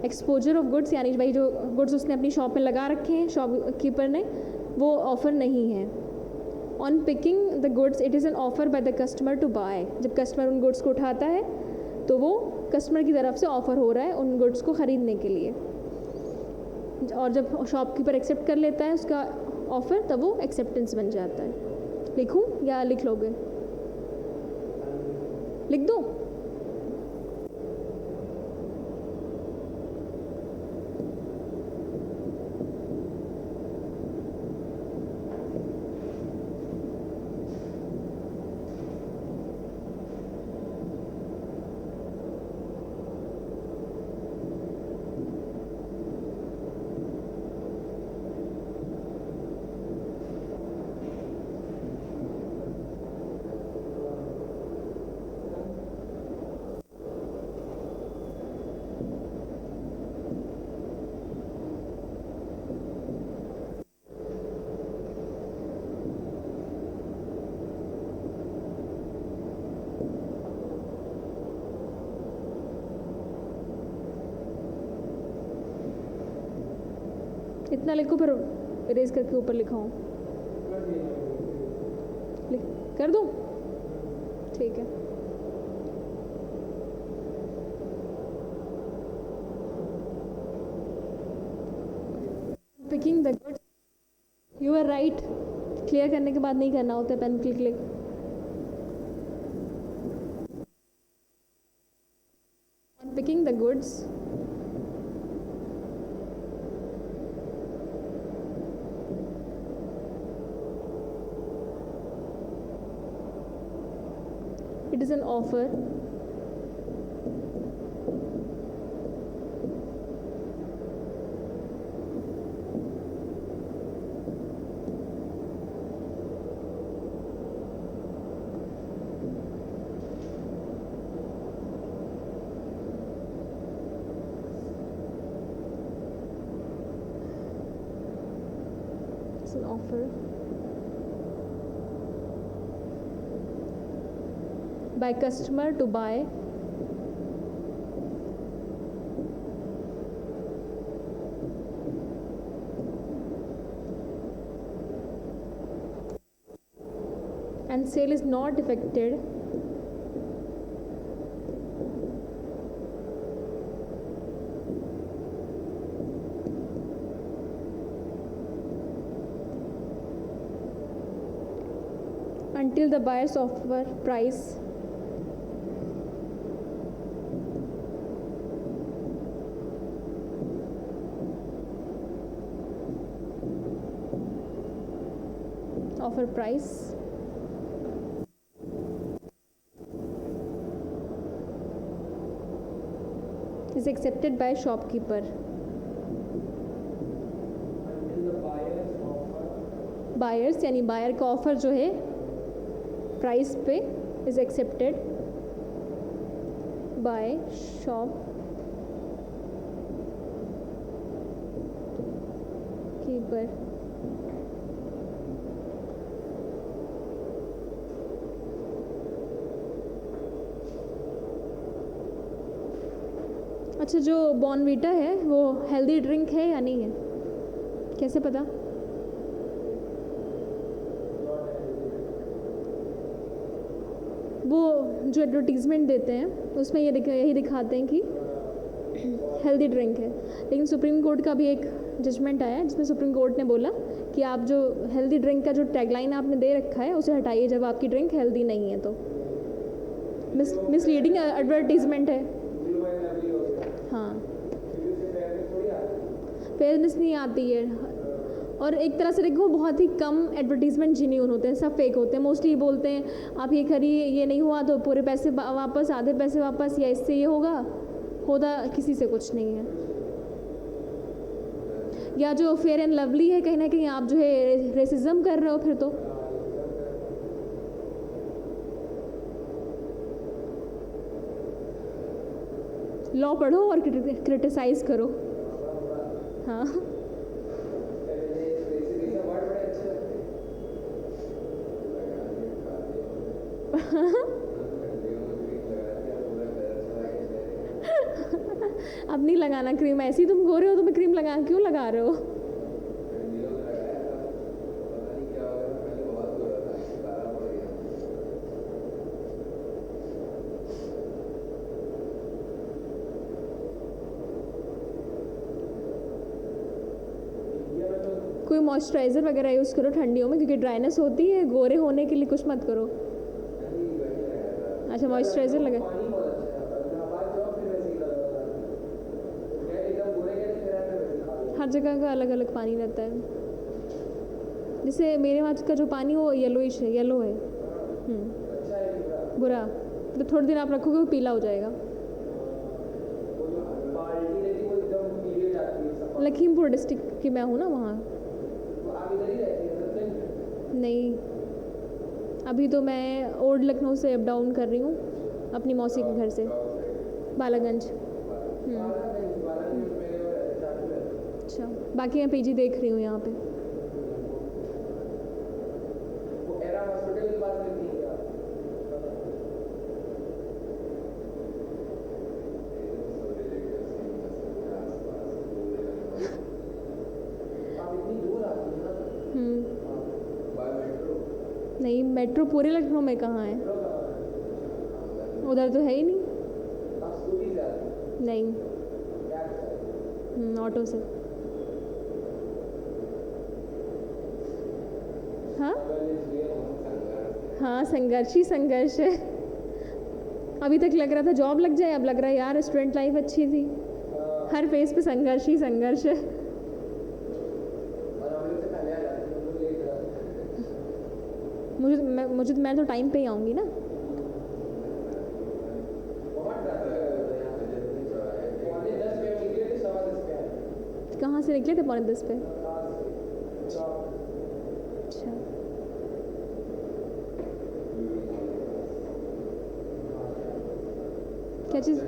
Exposure of goods यानी भाई जो गुड्स उसने अपनी शॉप में लगा रखे हैं शॉपकीपर ने, वो ऑफ़र नहीं है। On picking the goods it is an offer by the customer to buy. जब कस्टमर उन गुड्स को उठाता है तो वो कस्टमर की तरफ से ऑफ़र हो रहा है उन गुड्स को ख़रीदने के लिए। और जब शॉपकीपर एक्सेप्ट कर लेता है उसका ऑफ़र, तब वो एक्सेप्टेंस बन जाता है। लिखूं या लिख लोगे? लिख दूं? इतना लिखो, फिर इरेज करके ऊपर लिखाऊं? कर दूं? ठीक है। Picking the goods, you are right. Clear करने के बाद नहीं करना होता pen click. On picking the goods, it is an offer it's an offer by customer to buy and sale is not effected until the buyer's offer price is accepted by shopkeeper. Buyers यानी buyer का offer जो है price पे is accepted by shopkeeper. अच्छा, जो Bournvita है वो healthy drink है या नहीं है, कैसे पता? वो जो एडवर्टीज़मेंट देते हैं उसमें यही दिखाते हैं कि हेल्दी ड्रिंक है, लेकिन सुप्रीम कोर्ट का भी एक जजमेंट आया है जिसमें सुप्रीम कोर्ट ने बोला कि आप जो हेल्दी ड्रिंक का जो टैगलाइन आपने दे रखा है उसे हटाइए जब आपकी ड्रिंक हेल्दी नहीं है। तो मिसलीडिंग एडवर्टीज़मेंट है। हाँ, फेयरनेस नहीं आती है, और एक तरह से देखो बहुत ही कम एडवर्टीज़मेंट जेन्युइन होते हैं, सब फेक होते हैं। मोस्टली बोलते हैं आप ये करिए, ये नहीं हुआ तो पूरे पैसे वापस, आधे पैसे वापस, या इससे ये होता किसी से कुछ नहीं है। या जो फेयर एंड लवली है, कहीं ना कहीं आप जो है रेसिज्म कर रहे हो फिर तो। लॉ पढ़ो और क्रिटिसाइज़ करो। हाँ अब नहीं लगाना क्रीम, ऐसे ही तुम गोरे हो, तुम्हें क्रीम क्यों लगा रहे हो? कोई मॉइस्चराइज़र वगैरह यूज़ करो ठंडियों में, क्योंकि ड्राइनेस होती है, गोरे होने के लिए कुछ मत करो। अच्छा, मॉइस्चराइज़र लगा। पानी बहुत अच्छा है, पर जहाँ बात जाओ फिर वैसे ही लगा क्या एकदम बुरे के फिर आकर वैसे खा लो। हर जगह का अलग अलग पानी रहता है। जैसे मेरे वहाँ का जो पानी वो येलोइश है, येलो है। अच्छा है कि बुरा तो थोड़े दिन आप रखोगे वो पीला हो जाएगा। वो जो बाल्टी रहती है वो एकदम पीली हो जाती है सब। लखीमपुर डिस्ट्रिक्ट की मैं हूँ ना वहाँ। तो आप इधर ही रहती हैं मतलब नहीं, अभी तो मैं ओल्ड लखनऊ से अप डाउन कर रही हूँ अपनी मौसी के घर से, बालागंज। बालागंज में और चाकू है। अच्छा, बाकी मैं पीजी देख रही हूँ यहाँ पे। वो एरा हॉस्पिटल के पास रहती है क्या? आप इतनी दूर आती हैं ना? Bye metro? नहीं, मेट्रो पूरे लखनऊ में कहाँ है, मेट्रो कहाँ है? उधर तो है ही नहीं। आप स्कूटी से आती हैं? नहीं, कैब से आती हैं? ऑटो से। हाँ हाँ, संघर्ष ही संघर्ष है। अभी तक लग रहा था जॉब लग जाए, अब लग रहा है यार स्टूडेंट लाइफ अच्छी थी। हर फेस पे संघर्ष ही संघर्ष है। और हम लोग से पहले आ जाते हैं, हम लोग लेट जाते हैं। मैं तो टाइम पे ही आऊँगी ना। बहुत ट्रैफिक है यहाँ पे। पौने 10 पे निकले थे, 10:15 पे आए। कहाँ से निकले थे? 9:45 पे। कार से जॉब। अच्छा, क्या चीज़? तो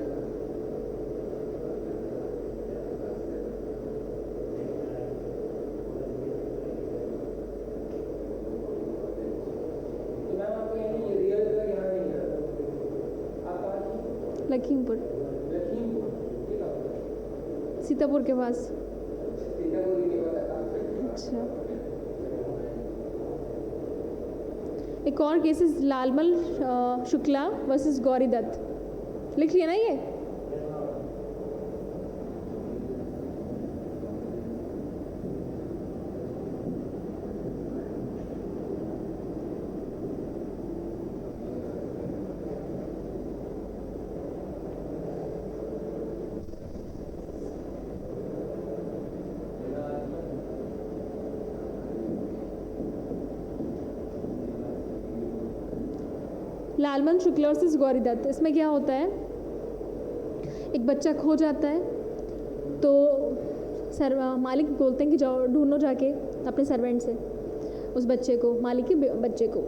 मैम आपको यानी ये रियल जगह यहाँ नहीं है? आप कहाँ की? लखीमपुर, लखीमपुर? ये कहाँ पे? सीतापुर के पास। सीतापुर की नहीं पता। अच्छा, एक और केसेस लालमल शुक्ला वर्सेस गौरी दत्त, लिख लिया ना ये? लालमन शुक्ला वर्सेस गौरी दत्त। इसमें क्या होता है, एक बच्चा खो जाता है तो मालिक बोलते हैं कि जाओ ढूंढो जाके अपने सर्वेंट से उस बच्चे को, मालिक के बच्चे को।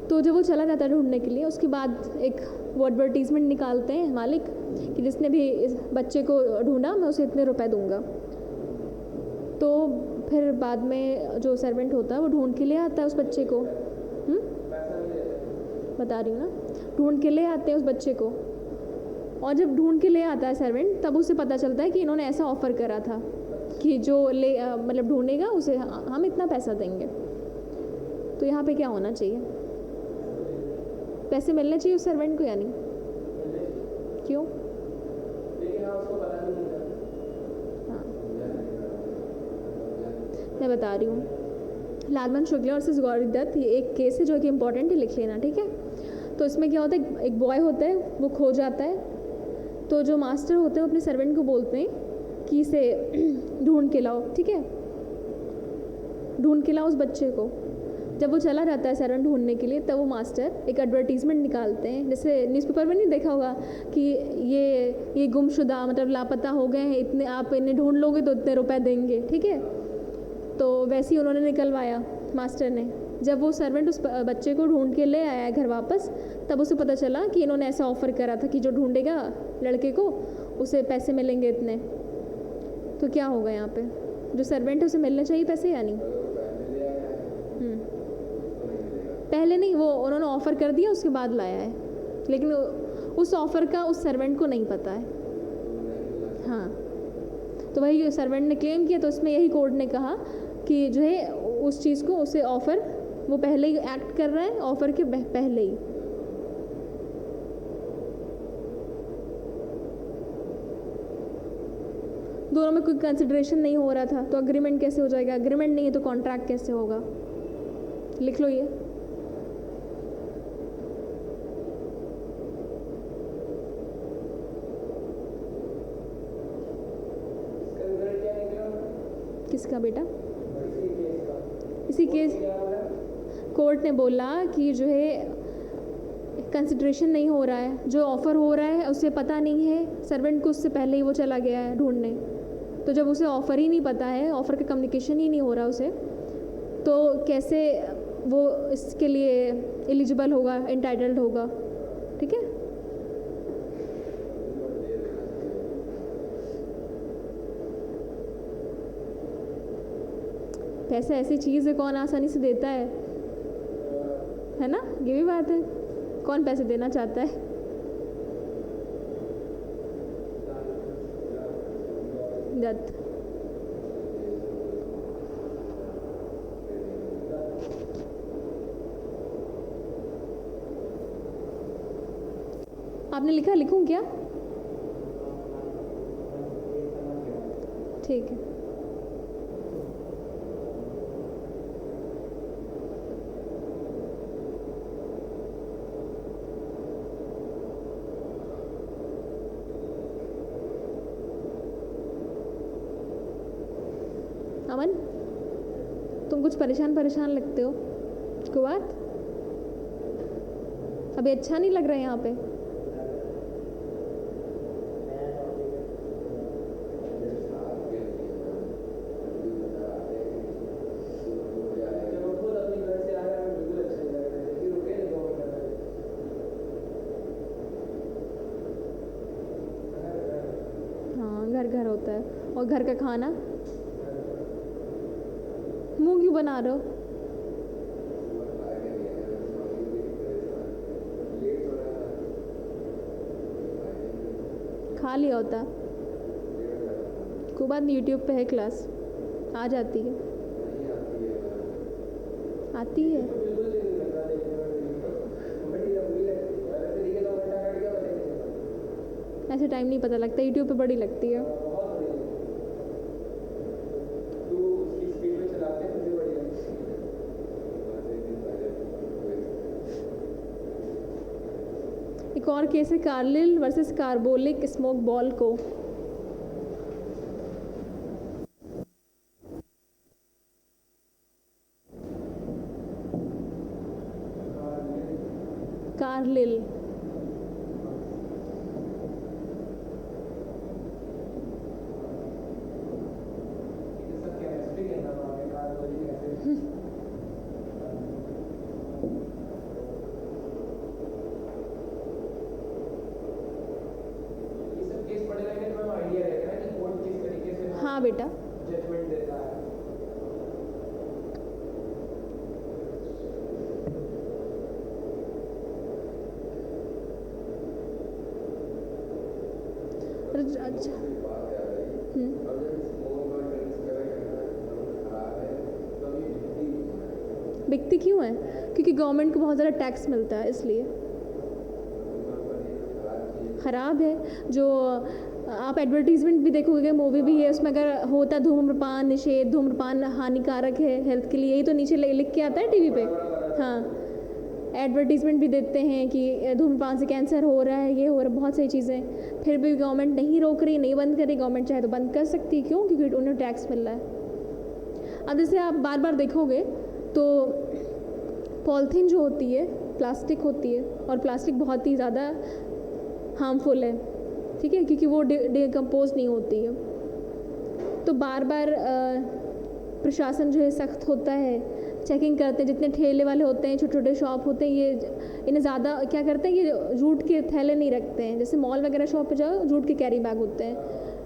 तो जब वो चला जाता है ढूंढने के लिए, उसके बाद एक वो एडवर्टीज़मेंट निकालते हैं मालिक कि जिसने भी इस बच्चे को ढूंढा मैं उसे इतने रुपए दूंगा। तो फिर बाद में जो सर्वेंट होता है वो ढूंढ के ले आता है उस बच्चे को। बता रही हूँ ना, ढूंढ के ले आते हैं उस बच्चे को, और जब ढूंढ के ले आता है सर्वेंट तब उसे पता चलता है कि इन्होंने ऐसा ऑफ़र करा था कि जो मतलब ढूंढेगा उसे हम इतना पैसा देंगे। तो यहाँ पे क्या होना चाहिए? पैसे मिलने चाहिए उस सर्वेंट को या नहीं? क्यों? लेकिन हाँ उसको पता नहीं था। हाँ, मैं बता रही हूँ, लालमन शुक्ला वर्सेस गौरी दत्त, ये एक केस है जो कि इम्पोर्टेंट है, लिख लेना, ठीक है? तो इसमें क्या होता है, एक बॉय होता है वो खो जाता है, तो जो मास्टर होते हैं वो अपने सर्वेंट को बोलते हैं कि इसे ढूंढ के लाओ, ठीक है? ढूंढ के लाओ उस बच्चे को। जब वो चला जाता है सर्वेंट ढूंढने के लिए, तब वो मास्टर एक एडवर्टीज़मेंट निकालते हैं, जैसे न्यूज़पेपर में नहीं देखा होगा कि ये गुमशुदा मतलब लापता हो गए हैं, इतने आप इन्हें ढूंढ लोगे तो इतने रुपए देंगे, ठीक है? तो वैसे ही उन्होंने निकलवाया मास्टर ने। जब वो सर्वेंट उस बच्चे को ढूंढ के ले आया घर वापस, तब उसे पता चला कि इन्होंने ऐसा ऑफ़र करा था कि जो ढूंढेगा लड़के को उसे पैसे मिलेंगे इतने। तो क्या होगा यहाँ पे, जो सर्वेंट है उसे मिलने चाहिए पैसे या नहीं? पहले नहीं, वो उन्होंने ऑफ़र कर दिया उसके बाद लाया है, लेकिन उस ऑफ़र का उस सर्वेंट को नहीं पता है। हाँ, तो वही सर्वेंट ने क्लेम किया, तो उसमें यही कोर्ट ने कहा कि जो है उस चीज़ को उसे ऑफ़र, वो पहले ही एक्ट कर रहा है ऑफ़र के पहले ही। दोनों में कोई कंसिडरेशन नहीं हो रहा था तो अग्रीमेंट कैसे हो जाएगा? अग्रीमेंट नहीं है तो कॉन्ट्रैक्ट कैसे होगा? लिख लो ये। इसका रिजल्ट क्या निकला? किसका बेटा? इसी केस का। इसी केस क्या बोला? कोर्ट ने बोला कि जो है कंसिडरेशन नहीं हो रहा है, जो ऑफ़र हो रहा है उसे पता नहीं है, सर्वेंट को उससे पहले ही वो चला गया है ढूंढने। तो जब उसे ऑफ़र ही नहीं पता है, ऑफ़र का कम्युनिकेशन ही नहीं हो रहा उसे, तो कैसे वो इसके लिए एलिजिबल होगा, एंटाइटल्ड होगा? ठीक है। पैसा ऐसी चीज़ है, कौन आसानी से देता है ना? ये भी बात है, कौन पैसे देना चाहता है? दत्त। आपने लिखा? लिखूं क्या? ठीक है। अमन, तुम कुछ परेशान परेशान लगते हो, कोई बात? अभी अच्छा नहीं लग रहा है यहाँ पे? जब वो खुद अपने घर से आया हमें बिल्कुल अच्छा नहीं लग रहा है, लेकिन रुके नहीं 2 मिनट तक। हाँ, घर घर होता है। और घर का खाना मुंह क्यों बना रहे हो? खा लिया होता। कोई बात नहीं, यूट्यूब पे है क्लास, आ जाती है। आती है। तो बिल्कुल नहीं लग रहा देखने में वीडियो, बड़ी लंबी लगती है। अगर तरीके 2 घंटा कट गया पता नहीं चलता। ऐसे टाइम नहीं पता लगता, यूट्यूब पे बड़ी लगती है। बहुत बड़ी लगती है। तू उसकी स्पीड में चलाते हैं मुझे बड़ी लगती है। एक और केस है Carlill versus carbolic smoke ball को। कार्लिल ये सब केमिस्ट्री के नाम आ गए, कार्बोलिक एसिड। ये सब केस पढ़े रहेंगे तो हमें आइडिया रहेगा ना कि कोर्ट किस तरीके से हाँ बेटा। जजमेंट देता है। अच्छा। बिकती क्यों है? क्योंकि गवर्नमेंट को बहुत ज़्यादा टैक्स मिलता है, इसलिए ख़राब है। जो आप एडवर्टीजमेंट भी देखोगे, मूवी भी है, उसमें अगर होता धूम्रपान निषेध, धूम्रपान हानिकारक है हेल्थ के लिए, यही तो नीचे लिख के आता है टीवी पे। हाँ, एडवर्टीजमेंट भी देते हैं कि धूम्रपान से कैंसर हो रहा है, ये हो रहा है, बहुत सारी चीज़ें। फिर भी गवर्नमेंट नहीं रोक रही, नहीं बंद कर रही। गवर्नमेंट चाहे तो बंद कर सकती है, क्यों? क्योंकि उन्हें टैक्स मिल रहा है। अब जैसे आप बार बार देखोगे तो पॉलीथीन जो होती है प्लास्टिक होती है, और प्लास्टिक बहुत ही ज़्यादा हार्मफुल है, ठीक है, क्योंकि वो डिकम्पोज नहीं होती है। तो बार बार प्रशासन जो है सख्त होता है, चेकिंग करते हैं। जितने ठेले वाले होते हैं, छोटे छोटे शॉप होते हैं, ये इन्हें ज़्यादा क्या करते हैं, ये जूट के थैले नहीं रखते हैं। जैसे मॉल वगैरह शॉप पे जाओ, जूट के कैरी बैग होते हैं,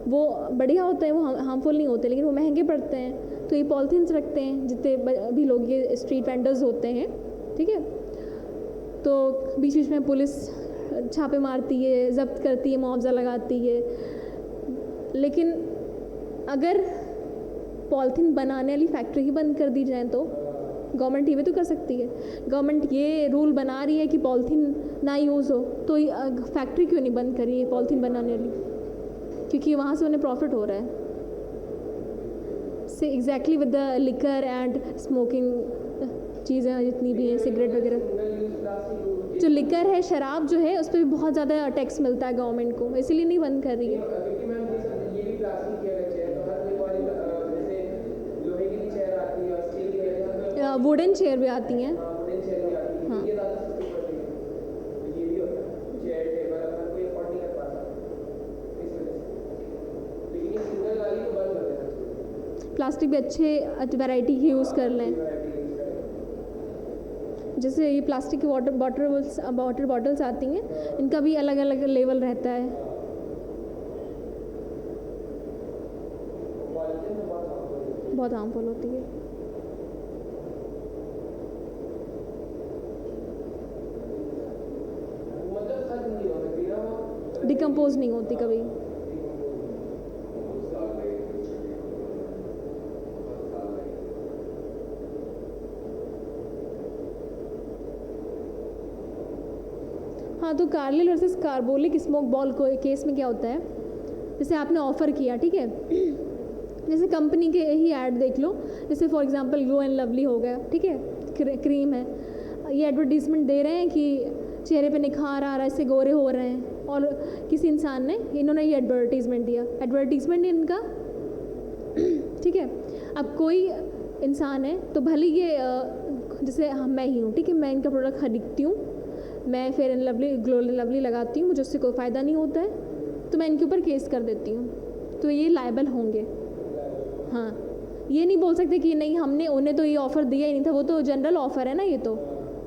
वो बढ़िया होते हैं, वो हार्मफुल नहीं होते, लेकिन वो महंगे पड़ते हैं। तो ये पॉलीथीन्स रखते हैं जितने भी लोग, ये स्ट्रीट वेंडर्स होते हैं, ठीक है। तो बीच बीच में पुलिस छापे मारती है, जब्त करती है, मुआवजा लगाती है। लेकिन अगर पॉलीथीन बनाने वाली फैक्ट्री ही बंद कर दी जाए तो गवर्नमेंट ये भी तो कर सकती है। गवर्नमेंट ये रूल बना रही है कि पॉलीथीन ना यूज़ हो, तो फैक्ट्री क्यों नहीं बंद करी है पॉलीथीन बनाने वाली? क्योंकि वहाँ से उन्हें प्रॉफिट हो रहा है। से exactly with the liquor and smoking चीज़ें जितनी भी हैं, सिगरेट वगैरह। सिंगल यूज प्लास्टिक जो लिकर है, शराब जो है, उस पर भी बहुत ज़्यादा टैक्स मिलता है गवर्नमेंट को, इसीलिए नहीं बंद कर रही है। क्योंकि मैम ये भी प्लास्टिक की अगर चेयर तो हर कोई वाली जैसे लोहे की भी चेयर आती है और स्टील की चेयर, वुडन चेयर भी आती हैं। वुडन चेयर भी आती है, हाँ। ये ज़्यादा सस्ती पड़ती है, तो ये भी होता है चेयर टेबल हर कोई अफोर्ड नहीं कर पाता इस वजह से, लेकिन ये सिंगल वाली को बंद कर देना चाहिए। प्लास्टिक भी अच्छे वैरायटी की यूज़ कर लें, जैसे ये प्लास्टिक की वाटर बॉटल्स आती हैं, इनका भी अलग अलग लेवल रहता है। बहुत हार्मफुल होती है। मतलब खत्म नहीं हो सकती ना वो, डिकम्पोज नहीं होती कभी। हाँ, तो Carlill versus carbolic smoke ball को केस में क्या होता है, जैसे आपने ऑफ़र किया, ठीक है, जैसे कंपनी के ही ऐड देख लो, जैसे for example glow and lovely हो गया, ठीक है, क्रीम है, ये एडवर्टीजमेंट दे रहे हैं कि चेहरे पे निखार आ रहा है, इससे गोरे हो रहे हैं, और किसी इंसान ने, इन्होंने ये एडवर्टीजमेंट दिया, एडवर्टीजमेंट इनका, ठीक है। अब कोई इंसान है तो भले ये जैसे मैं ही हूँ, ठीक है, मैं इनका प्रोडक्ट खरीदती हूँ, मैं fair and lovely glow and lovely लगाती हूँ, मुझे उससे कोई फ़ायदा नहीं होता है, तो मैं इनके ऊपर केस कर देती हूँ, तो ये लायबल होंगे। हाँ, ये नहीं बोल सकते कि नहीं हमने उन्हें तो ये ऑफ़र दिया ही नहीं था, वो तो जनरल ऑफ़र है ना, ये तो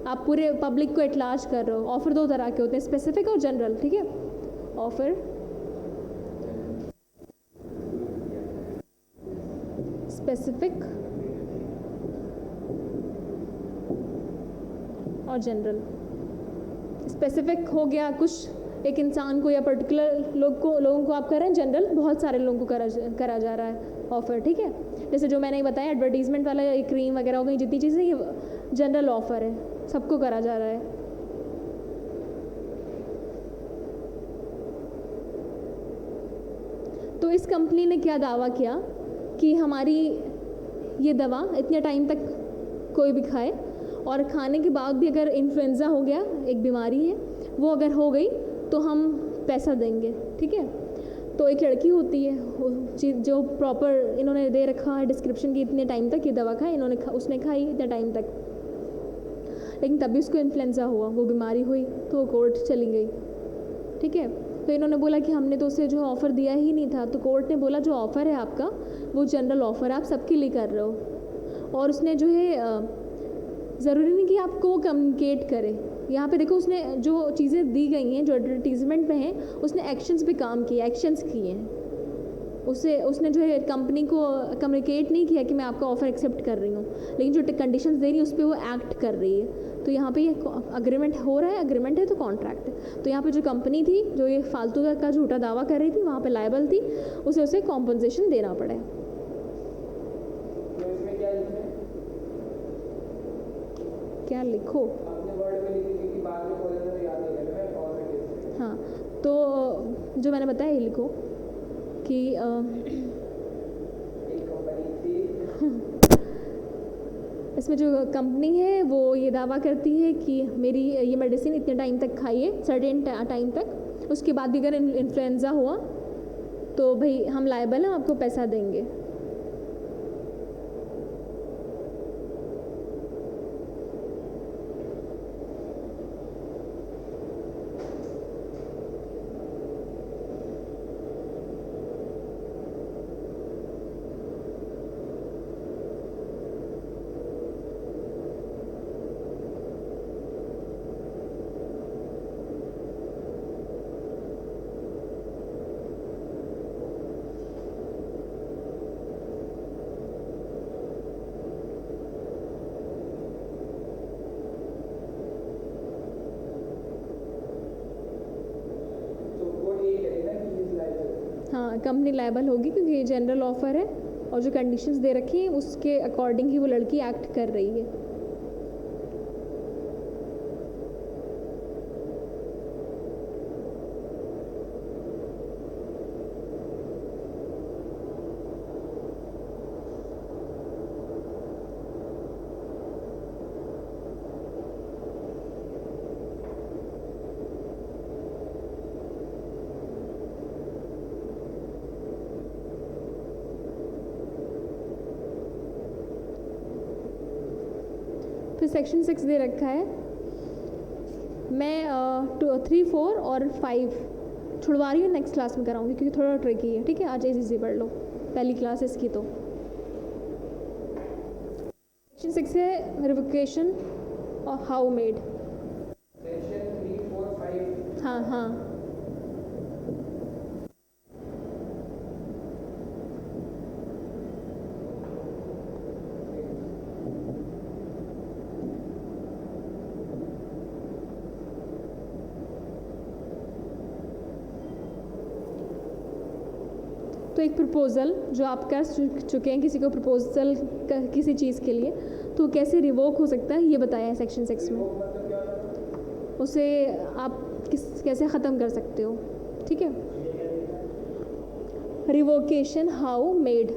आप पूरे पब्लिक को एटलार्ज कर रहे हो। ऑफ़र दो तरह के होते हैं, स्पेसिफिक और जनरल, ठीक है। ऑफ़र स्पेसिफिक और जनरल। स्पेसिफिक हो गया कुछ एक इंसान को या पर्टिकुलर लोगों को आप कर रहे हैं, जनरल बहुत सारे लोगों को करा जा रहा है ऑफ़र, ठीक है। जैसे जो मैंने बताया एडवर्टीजमेंट वाला, ये क्रीम वगैरह हो गई, जितनी चीज़ें, ये जनरल ऑफ़र है, सबको करा जा रहा है। तो इस कंपनी ने क्या दावा किया कि हमारी ये दवा इतने टाइम तक कोई भी खाए, और खाने के बाद भी अगर इन्फ्लुएंज़ा हो गया, एक बीमारी है वो अगर हो गई, तो हम पैसा देंगे, ठीक है। तो एक लड़की होती है जो प्रॉपर इन्होंने दे रखा है डिस्क्रिप्शन की, इतने टाइम तक ये दवा खाए, उसने खाई इतने टाइम तक, लेकिन तभी उसको इन्फ्लुएंज़ा हुआ, वो बीमारी हुई, तो वो कोर्ट चली गई, ठीक है। तो इन्होंने बोला कि हमने तो उसे जो ऑफ़र दिया ही नहीं था, तो कोर्ट ने बोला जो ऑफ़र है आपका वो जनरल ऑफ़र है, आप सबके लिए कर रहे हो, और उसने जो है ज़रूरी नहीं कि आपको कम्युनिकेट करे। यहाँ पे देखो, उसने जो चीज़ें दी गई हैं, जो एडवर्टीजमेंट में हैं, उसने एक्शंस पे काम किए, एक्शंस किए हैं, उसने जो है कंपनी को कम्युनिकेट नहीं किया कि मैं आपका ऑफ़र एक्सेप्ट कर रही हूँ, लेकिन जो कंडीशंस दे रही है उस पर वो एक्ट कर रही है। तो यहाँ पे ये अग्रीमेंट हो रहा है, अग्रीमेंट है तो कॉन्ट्रैक्ट है। तो यहाँ पे जो कंपनी थी जो ये फालतू का झूठा दावा कर रही थी, वहाँ पे लायबल थी, उसे कॉम्पनसेशन देना पड़े। क्या लिखो, आपने वर्ड में लिखी क्योंकि बाद में कॉलेज में याद नहीं रहता है कौन सा केस है। हाँ, तो जो मैंने बताया ये लिखो कि एक कंपनी थी, इसमें जो कंपनी है वो ये दावा करती है कि मेरी ये मेडिसिन इतने टाइम तक खाइए, सर्टेन टाइम तक, उसके बाद भी अगर इन्फ्लुएंज़ा हुआ तो भाई हम लायबल हैं, आपको पैसा देंगे। हाँ, कंपनी लायबल होगी क्योंकि ये जनरल ऑफ़र है, और जो कंडीशंस दे रखी हैं उसके अकॉर्डिंग ही वो लड़की एक्ट कर रही है। फिर सेक्शन 6 दे रखा है। मैं 3, 4 और 5 छुड़वा रही हूँ, नेक्स्ट क्लास में कराऊंगी क्योंकि थोड़ा ट्रिकी है। ठीक है, आज इजी पढ़ लो, पहली क्लास है इसकी। तो सेक्शन 6 है रिवोकेशन और हाउ मेड। सेक्शन 3, 4, 5 हाँ हाँ, तो एक प्रपोज़ल जो आप कर चुके हैं, किसी को प्रपोज़ल किसी चीज़ के लिए, तो कैसे रिवोक हो सकता है ये बताया है सेक्शन 6 में। मतलब क्या होता है? उसे आप कैसे ख़त्म कर सकते हो। ठीक है, रिवोकेशन हाउ मेड।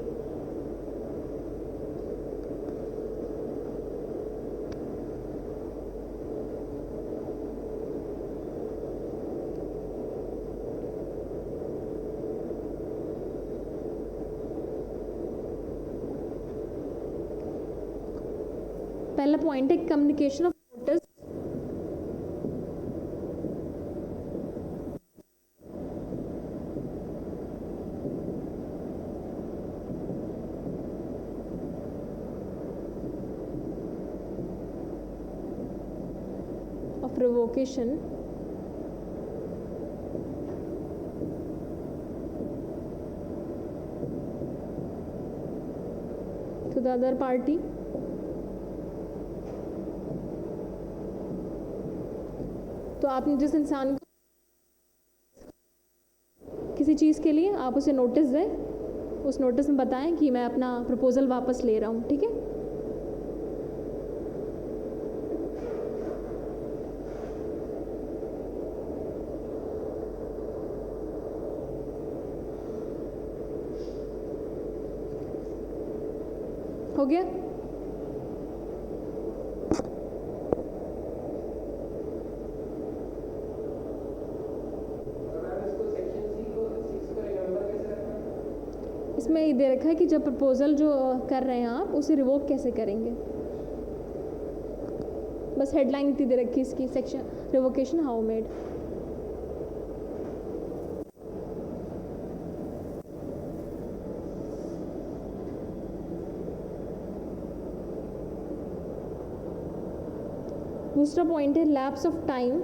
पहला पॉइंट है communication of notice. Of revocation to the other party. तो आपने जिस इंसान को किसी चीज़ के लिए आप उसे नोटिस दें, उस नोटिस में बताएं कि मैं अपना प्रपोज़ल वापस ले रहा हूँ। ठीक है, हो गया। और मैम इसको सेक्शन 6 को रिमेंबर कैसे रखना है? इसमें ये दे रखा है कि जब प्रपोज़ल जो कर रहे हैं आप उसे रिवोक कैसे करेंगे। बस हेडलाइन इतनी दे रखी है इसकी, सेक्शन रिवोकेशन हाउ मेड। दूसरा पॉइंट है लैप्स ऑफ टाइम।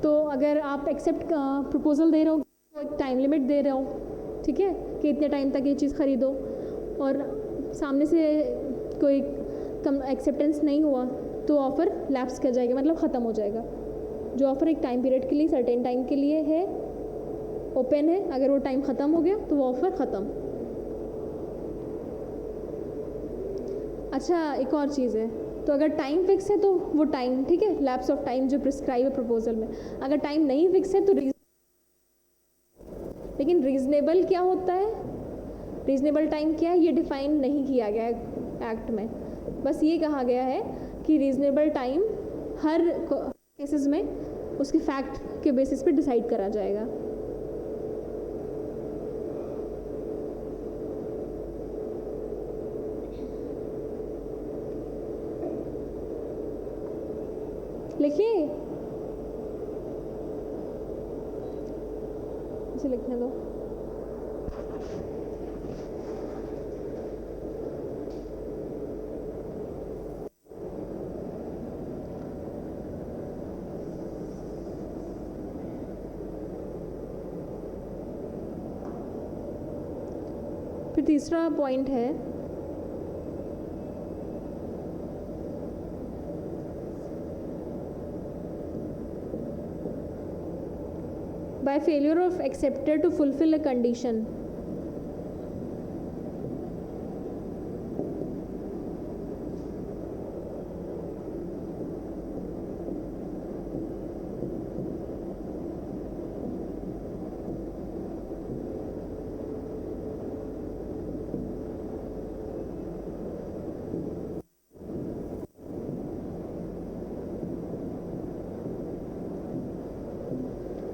तो अगर आप एक्सेप्ट प्रपोज़ल दे रहे हो तो एक टाइम लिमिट दे रहे हो, ठीक है, कि इतने टाइम तक ये चीज़ ख़रीदो, और सामने से कोई कम एक्सेप्टेंस नहीं हुआ तो ऑफ़र लैप्स कर जाएगा, मतलब ख़त्म हो जाएगा। जो ऑफ़र एक टाइम पीरियड के लिए, सर्टेन टाइम के लिए है, ओपन है, अगर वो टाइम ख़त्म हो गया तो वो ऑफ़र ख़त्म। अच्छा, एक और चीज़ है, तो अगर टाइम फिक्स है तो वो टाइम, ठीक है, लैप्स ऑफ टाइम जो प्रिस्क्राइब है प्रपोजल में। अगर टाइम नहीं फिक्स है तो लेकिन रीज़नेबल क्या होता है, रीज़नेबल टाइम क्या है, ये डिफ़ाइन नहीं किया गया है एक्ट में। बस ये कहा गया है कि रीज़नेबल टाइम हर केसेस में उसके फैक्ट के बेसिस पे डिसाइड करा जाएगा। लिखिए, इसे लिखने दो। फिर तीसरा पॉइंट है by failure of acceptor to fulfill a condition.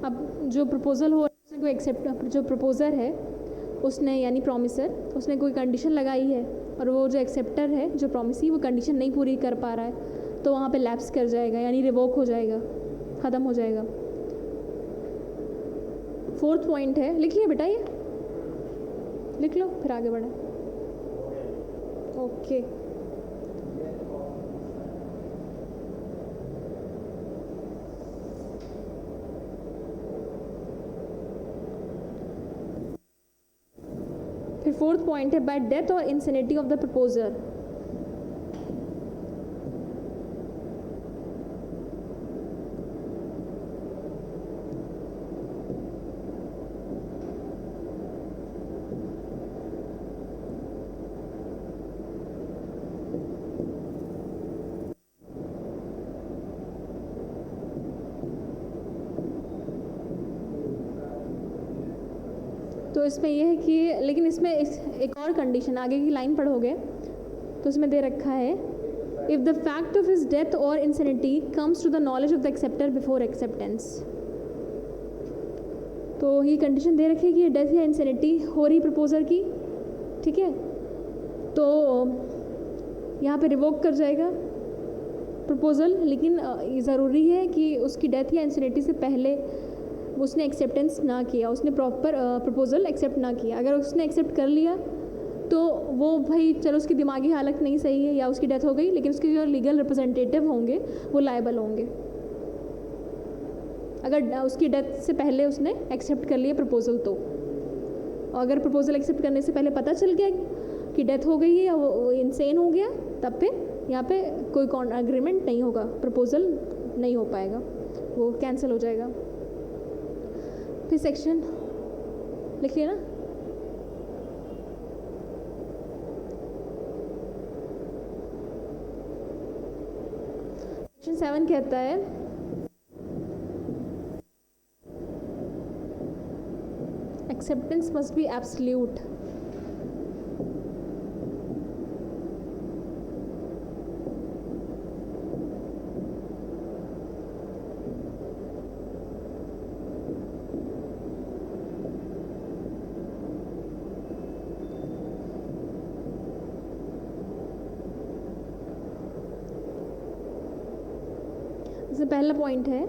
अब जो प्रपोज़ल हो उसने कोई एक्सेप्ट, जो प्रपोज़र है उसने यानी प्रॉमिसर, उसने कोई कंडीशन लगाई है और वो जो एक्सेप्टर है जो प्रॉमिसी वो कंडीशन नहीं पूरी कर पा रहा है, तो वहाँ पे लैप्स कर जाएगा यानी रिवोक हो जाएगा, ख़त्म हो जाएगा। 4th पॉइंट है, लिख लिया बेटा, ये लिख लो फिर आगे बढ़े। ओके, फिर 4th पॉइंट है बाय डेथ और इंसेनिटी ऑफ द प्रपोजर। तो इसमें यह है कि, लेकिन इसमें एक और कंडीशन आगे की लाइन पढ़ोगे तो इसमें दे रखा है, if the fact of his death और insanity comes to the knowledge of the acceptor before acceptance. तो ये कंडीशन दे रखी है कि डेथ या इंसेनिटी हो रही प्रपोजर की, ठीक है, तो यहाँ पे रिवोक कर जाएगा प्रपोज़ल, लेकिन ये ज़रूरी है कि उसकी डेथ या इंसेनिटी से पहले उसने एक्सेप्टेंस ना किया, उसने प्रॉपर प्रपोज़ल एक्सेप्ट ना किया। अगर उसने एक्सेप्ट कर लिया तो वो भाई चलो उसकी दिमागी हालत नहीं सही है या उसकी डेथ हो गई, लेकिन उसके जो लीगल रिप्रेजेंटेटिव होंगे वो लायबल होंगे अगर उसकी डेथ से पहले उसने एक्सेप्ट कर लिया प्रपोज़ल। तो अगर प्रपोज़ल एक्सेप्ट करने से पहले पता चल गया कि डेथ हो गई है या वो इंसेन हो गया, तब पे यहाँ पे कोई एग्रीमेंट नहीं होगा, प्रपोज़ल नहीं हो पाएगा, वो कैंसिल हो जाएगा। फिर सेक्शन लिख लिया ना, सेक्शन 7 कहता है एक्सेप्टेंस मस्ट बी एब्सोल्यूट। पहला पॉइंट है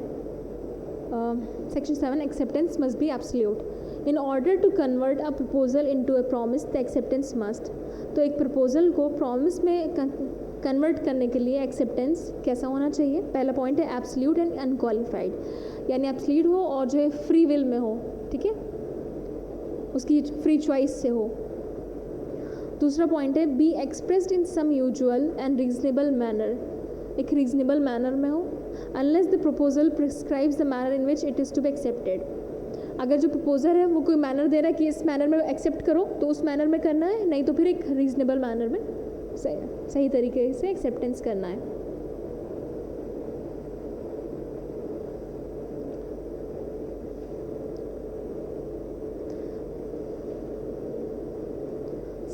section 7, acceptance must be absolute. In order to convert a proposal into a promise the acceptance must. तो एक प्रपोजल को प्रॉमिस में कन्वर्ट करने के लिए एक्सेप्टेंस कैसा होना चाहिए? पहला पॉइंट है एब्सोल्यूट एंड अनक्वालिफाइड, यानी एब्सोल्यूट हो और जो है फ्री विल में हो, ठीक है, उसकी फ्री चॉइस से हो। दूसरा पॉइंट है be expressed in some usual and reasonable manner, एक रीजनेबल मैनर में हो, unless the proposal prescribes the manner in which it is to be accepted. अगर जो प्रपोजर है वो कोई मैनर दे रहा है कि इस मैनर में एक्सेप्ट करो तो उस मैनर में करना है, नहीं तो फिर एक रीजनेबल मैनर में सही तरीके से एक्सेप्टेंस करना है।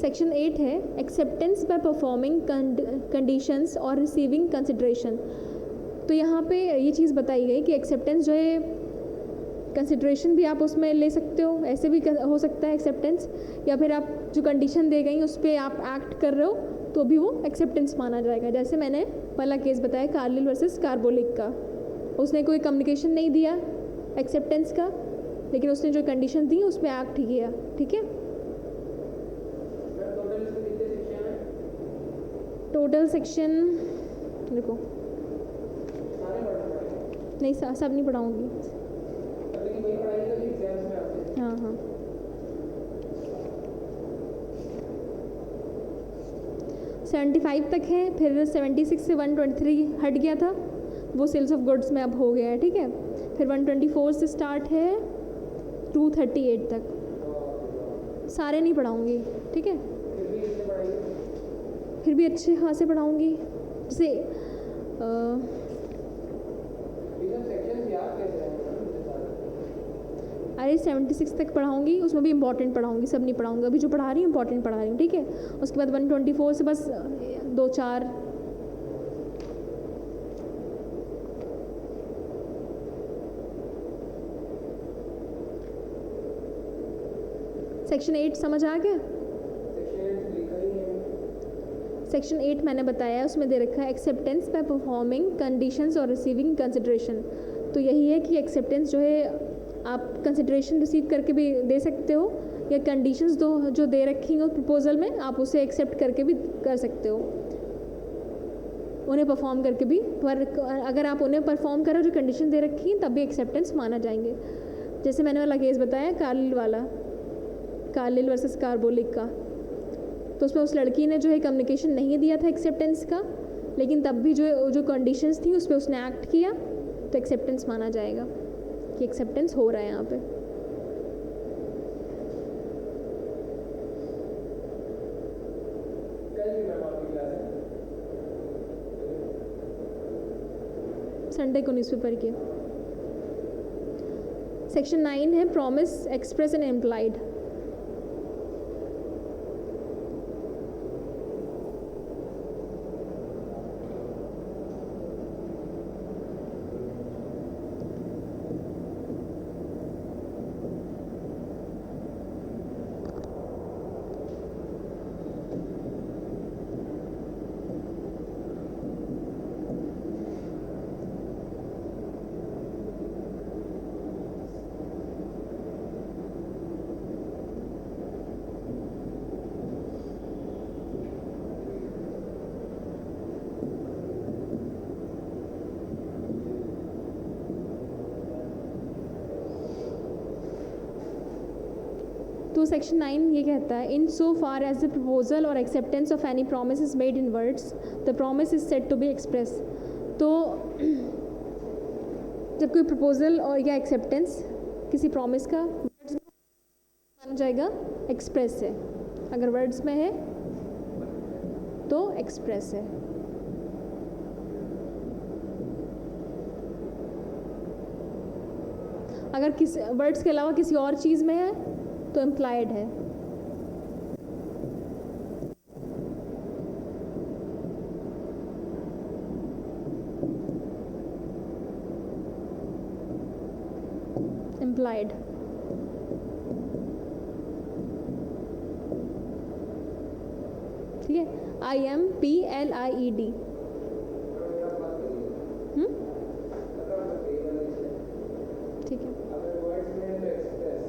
सेक्शन 8 है एक्सेप्टेंस बाय परफॉर्मिंग कंडीशंस और रिसीविंग कंसिडरेशन। तो यहाँ पे ये चीज़ बताई गई कि एक्सेप्टेंस जो है कंसिडरेशन भी आप उसमें ले सकते हो, ऐसे भी हो सकता है एक्सेप्टेंस, या फिर आप जो कंडीशन दे गई उस पर आप एक्ट कर रहे हो तो भी वो एक्सेप्टेंस माना जाएगा। जैसे मैंने पहला केस बताया कार्लिल वर्सेस कार्बोलिक का, उसने कोई कम्युनिकेशन नहीं दिया एक्सेप्टेंस का, लेकिन उसने जो कंडीशन दी उस पर एक्ट किया, ठीक है। टोटल सेक्शन देखो, नहीं सब नहीं पढ़ाऊँगी, हाँ हाँ। $75 तक है, फिर 76 से 123 हट गया था, वो सेल्स ऑफ गुड्स में अब हो गया है, ठीक है। फिर 124 से स्टार्ट है 238 तक, सारे नहीं पढ़ाऊँगी, ठीक है। फिर भी कितने पढ़ाएंगे? फिर भी अच्छे खासे पढ़ाऊँगी, जैसे ये सब सेक्शंस याद कैसे रहेंगे मुझे सारे? अरे 76 तक पढ़ाऊँगी, उसमें भी इंपॉर्टेंट पढ़ाऊँगी, सब नहीं पढ़ाऊँगी। अभी जो पढ़ा रही हूँ इंपॉर्टेंट पढ़ा रही हूँ, ठीक है। उसके बाद 124 से बस 2-4 सेक्शन 8 समझ आ गया? सेक्शन लिखा ही है। सेक्शन 8 मैंने बताया है, उसमें दे रखा है एक्सेप्टेंस बाय परफॉर्मिंग कंडीशंस और रिसीविंग कंसिडरेशन। तो यही है कि एक्सेप्टेंस जो है आप कंसिडरेशन रिसीव करके भी दे सकते हो, या कंडीशंस जो दे रखी हो प्रपोजल में आप उसे एक्सेप्ट करके भी कर सकते हो, उन्हें परफॉर्म करके भी। पर अगर आप उन्हें परफॉर्म करो जो कंडीशन दे रखी हैं, तब भी एक्सेप्टेंस माना जाएंगे। जैसे मैंने वाला केस बताया कार्लिल वाला, कार्लिल वर्सेस कार्बोलिक का, तो उसमें उस लड़की ने जो है कम्युनिकेशन नहीं दिया था एक्सेप्टेंस का, लेकिन तब भी जो कंडीशंस थी उस पर उसने एक्ट किया, तो एक्सेप्टेंस माना जाएगा कि एक्सेप्टेंस हो रहा है यहाँ पे। कल भी मैम आपकी क्लास है? संडे को न्यूज़पेपर की। सेक्शन 9 है प्रॉमिस एक्सप्रेस एंड इम्प्लाइड। तो सेक्शन 9 ये कहता है in so far as the proposal और acceptance of any promise is made in words the promise is said to be express. तो जब कोई प्रपोजल और या एक्सेप्टेंस किसी प्रॉमिस का वर्ड्स में माना जाएगा एक्सप्रेस है, अगर वर्ड्स में है तो एक्सप्रेस है। अगर किसी वर्ड्स के अलावा किसी और चीज़ में है तो इम्प्लाइड है। इम्प्लाइड ठीक है। IMPLIED ठीक है। अगर वर्ड्स में है तो एक्सप्रेस,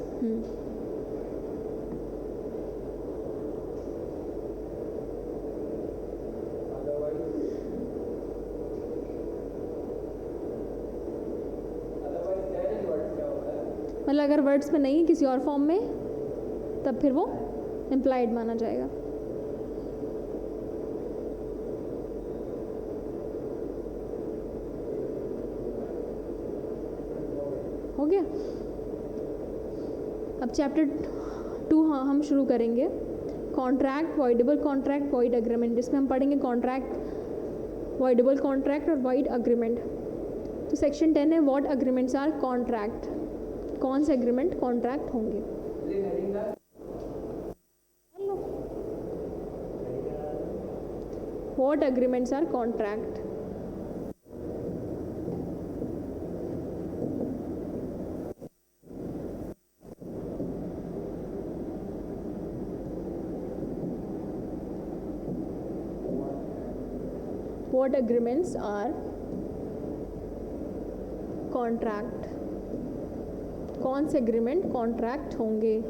मतलब अगर वर्ड्स में नहीं किसी और फॉर्म में, तब फिर वो इम्प्लाइड माना जाएगा। हो गया। अब चैप्टर 2 हम शुरू करेंगे, contract, voidable contract, void agreement, जिसमें हम पढ़ेंगे कॉन्ट्रैक्ट, वॉइडेबल कॉन्ट्रैक्ट और वॉइड अग्रीमेंट। तो सेक्शन 10 है व्हाट अग्रीमेंट्स आर कॉन्ट्रैक्ट, कौन से एग्रीमेंट कॉन्ट्रैक्ट होंगे। What agreements are contract. What agreements are contract, कौन से एग्रीमेंट कॉन्ट्रैक्ट होंगे।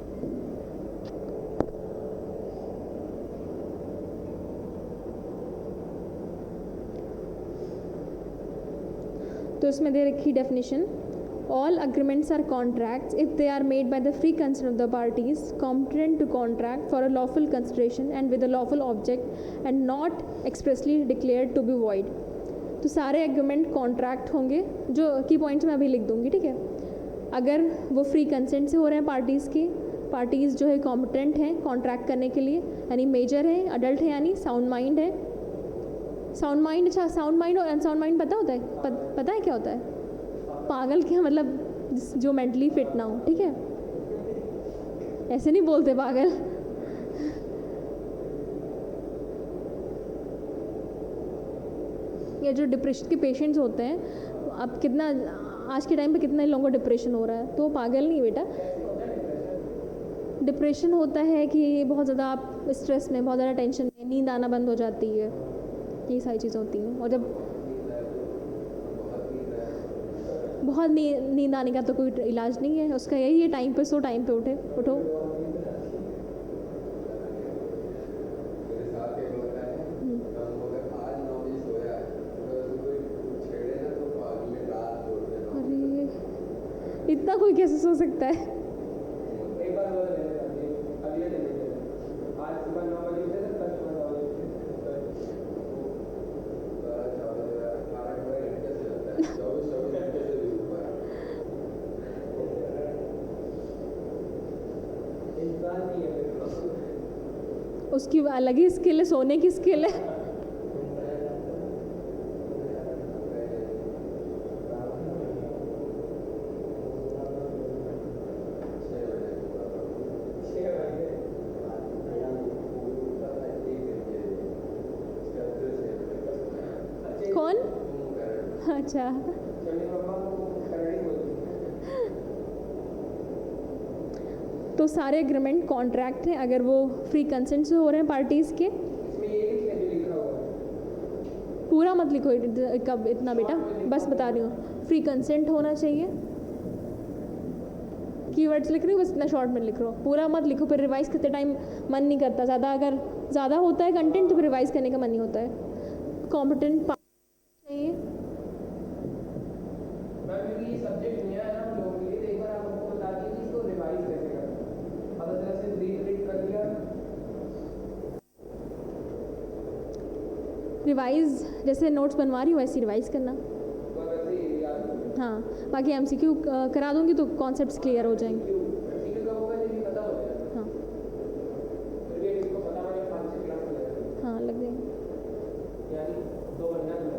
तो इसमें दे रखी definition, all agreements are contracts if they are made by the free consent of the parties competent to contract for a lawful consideration and with a lawful object and not expressly declared to be void. तो सारे agreement contract होंगे, जो की points मैं अभी लिख दूंगी, ठीक है। अगर वो फ्री कंसेंट से हो रहे हैं पार्टीज़ जो है कॉम्पिटेंट हैं कॉन्ट्रैक्ट करने के लिए, यानी मेजर है, अडल्ट है, यानी साउंड माइंड है। साउंड माइंड, अच्छा साउंड माइंड और अनसाउंड माइंड पता होता है? पता है क्या होता है? पागल क्या मतलब? जो मेंटली फिट ना हो, ठीक है, ऐसे नहीं बोलते पागल। ये जो डिप्रेशन के पेशेंट्स होते हैं, अब कितना आज के टाइम पे कितने लोगों को डिप्रेशन हो रहा है, तो वो पागल नहीं बेटा। डिप्रेशन होता है कि बहुत ज़्यादा आप स्ट्रेस में, बहुत ज़्यादा टेंशन में, नींद आना बंद हो जाती है, ये सारी चीज़ें होती हैं। और जब बहुत नींद आने का तो कोई इलाज नहीं है उसका, यही है टाइम पे सो, टाइम पे उठो। अरे इतना कोई कैसे सो सकता है? एक बार अगले दिन आज सुबह 9 बजे उठे थे, कल सुबह 9 बजे इंसान नहीं है उसकी अलग ही स्किल है, सोने की स्किल है। कौन? अच्छा, तो सारे एग्रीमेंट कॉन्ट्रैक्ट हैं अगर वो फ्री कंसेंट से हो रहे हैं पार्टीज़ के। इसमें ये लिखा हुआ है। पूरा मत लिखो कब इतना बेटा, बस बता रही हूँ फ्री कंसेंट होना चाहिए। कीवर्ड्स लिख रही हूँ बस, इतना शॉर्ट में लिख रहा हूँ, पूरा मत लिखो, फिर रिवाइज़ करते टाइम मन नहीं करता ज़्यादा। अगर ज़्यादा होता है कंटेंट तो फिर रिवाइज़ करने का मन नहीं होता है। कॉम्पिटेंट चाहिए। मैम क्योंकि ये सब्जेक्ट नया है ना हम लोगों के लिए, तो एक बार आप हमको बता दीजिए इसको रिवाइज कैसे करना। पता चला सिर्फ रीड कर दिया। रिवाइज़ जैसे नोट्स बनवा रही हूँ वैसे रिवाइज़ करना। तो वैसे ही याद रखना। हाँ, बाकी एमसीक्यू करा दूँगी तो कॉन्सेप्ट्स क्लियर हो जाएंगे। एमसीक्यू कब होगा ये पता हो जाएगा। हाँ फिर भी इसको पता होगा 5-6 क्लास में लगेगा, हाँ लग जाएंगे। यानी 2 महीना लगेगा।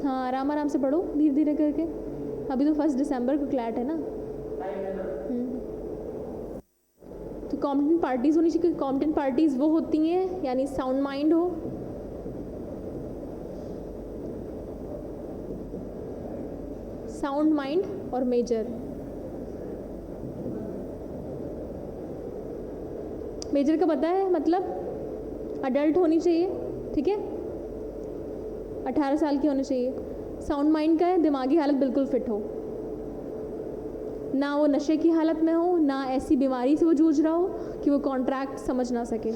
हाँ आराम से पढ़ो, धीरे धीरे करके। अभी तो 1 दिसंबर को क्लैट है ना। टाइम है ना। तो कॉम्पिटेंट पार्टीज़ होनी चाहिए। कॉम्पिटेंट पार्टीज़ वो होती हैं यानी साउंड माइंड हो, साउंड माइंड और मेजर। मेजर का पता है मतलब? अडल्ट होनी चाहिए, ठीक है, 18 साल की होनी चाहिए। साउंड माइंड का है दिमागी हालत बिल्कुल फिट हो, ना वो नशे की हालत में हो, ना ऐसी बीमारी से वो जूझ रहा हो कि वो कॉन्ट्रैक्ट समझ ना सके।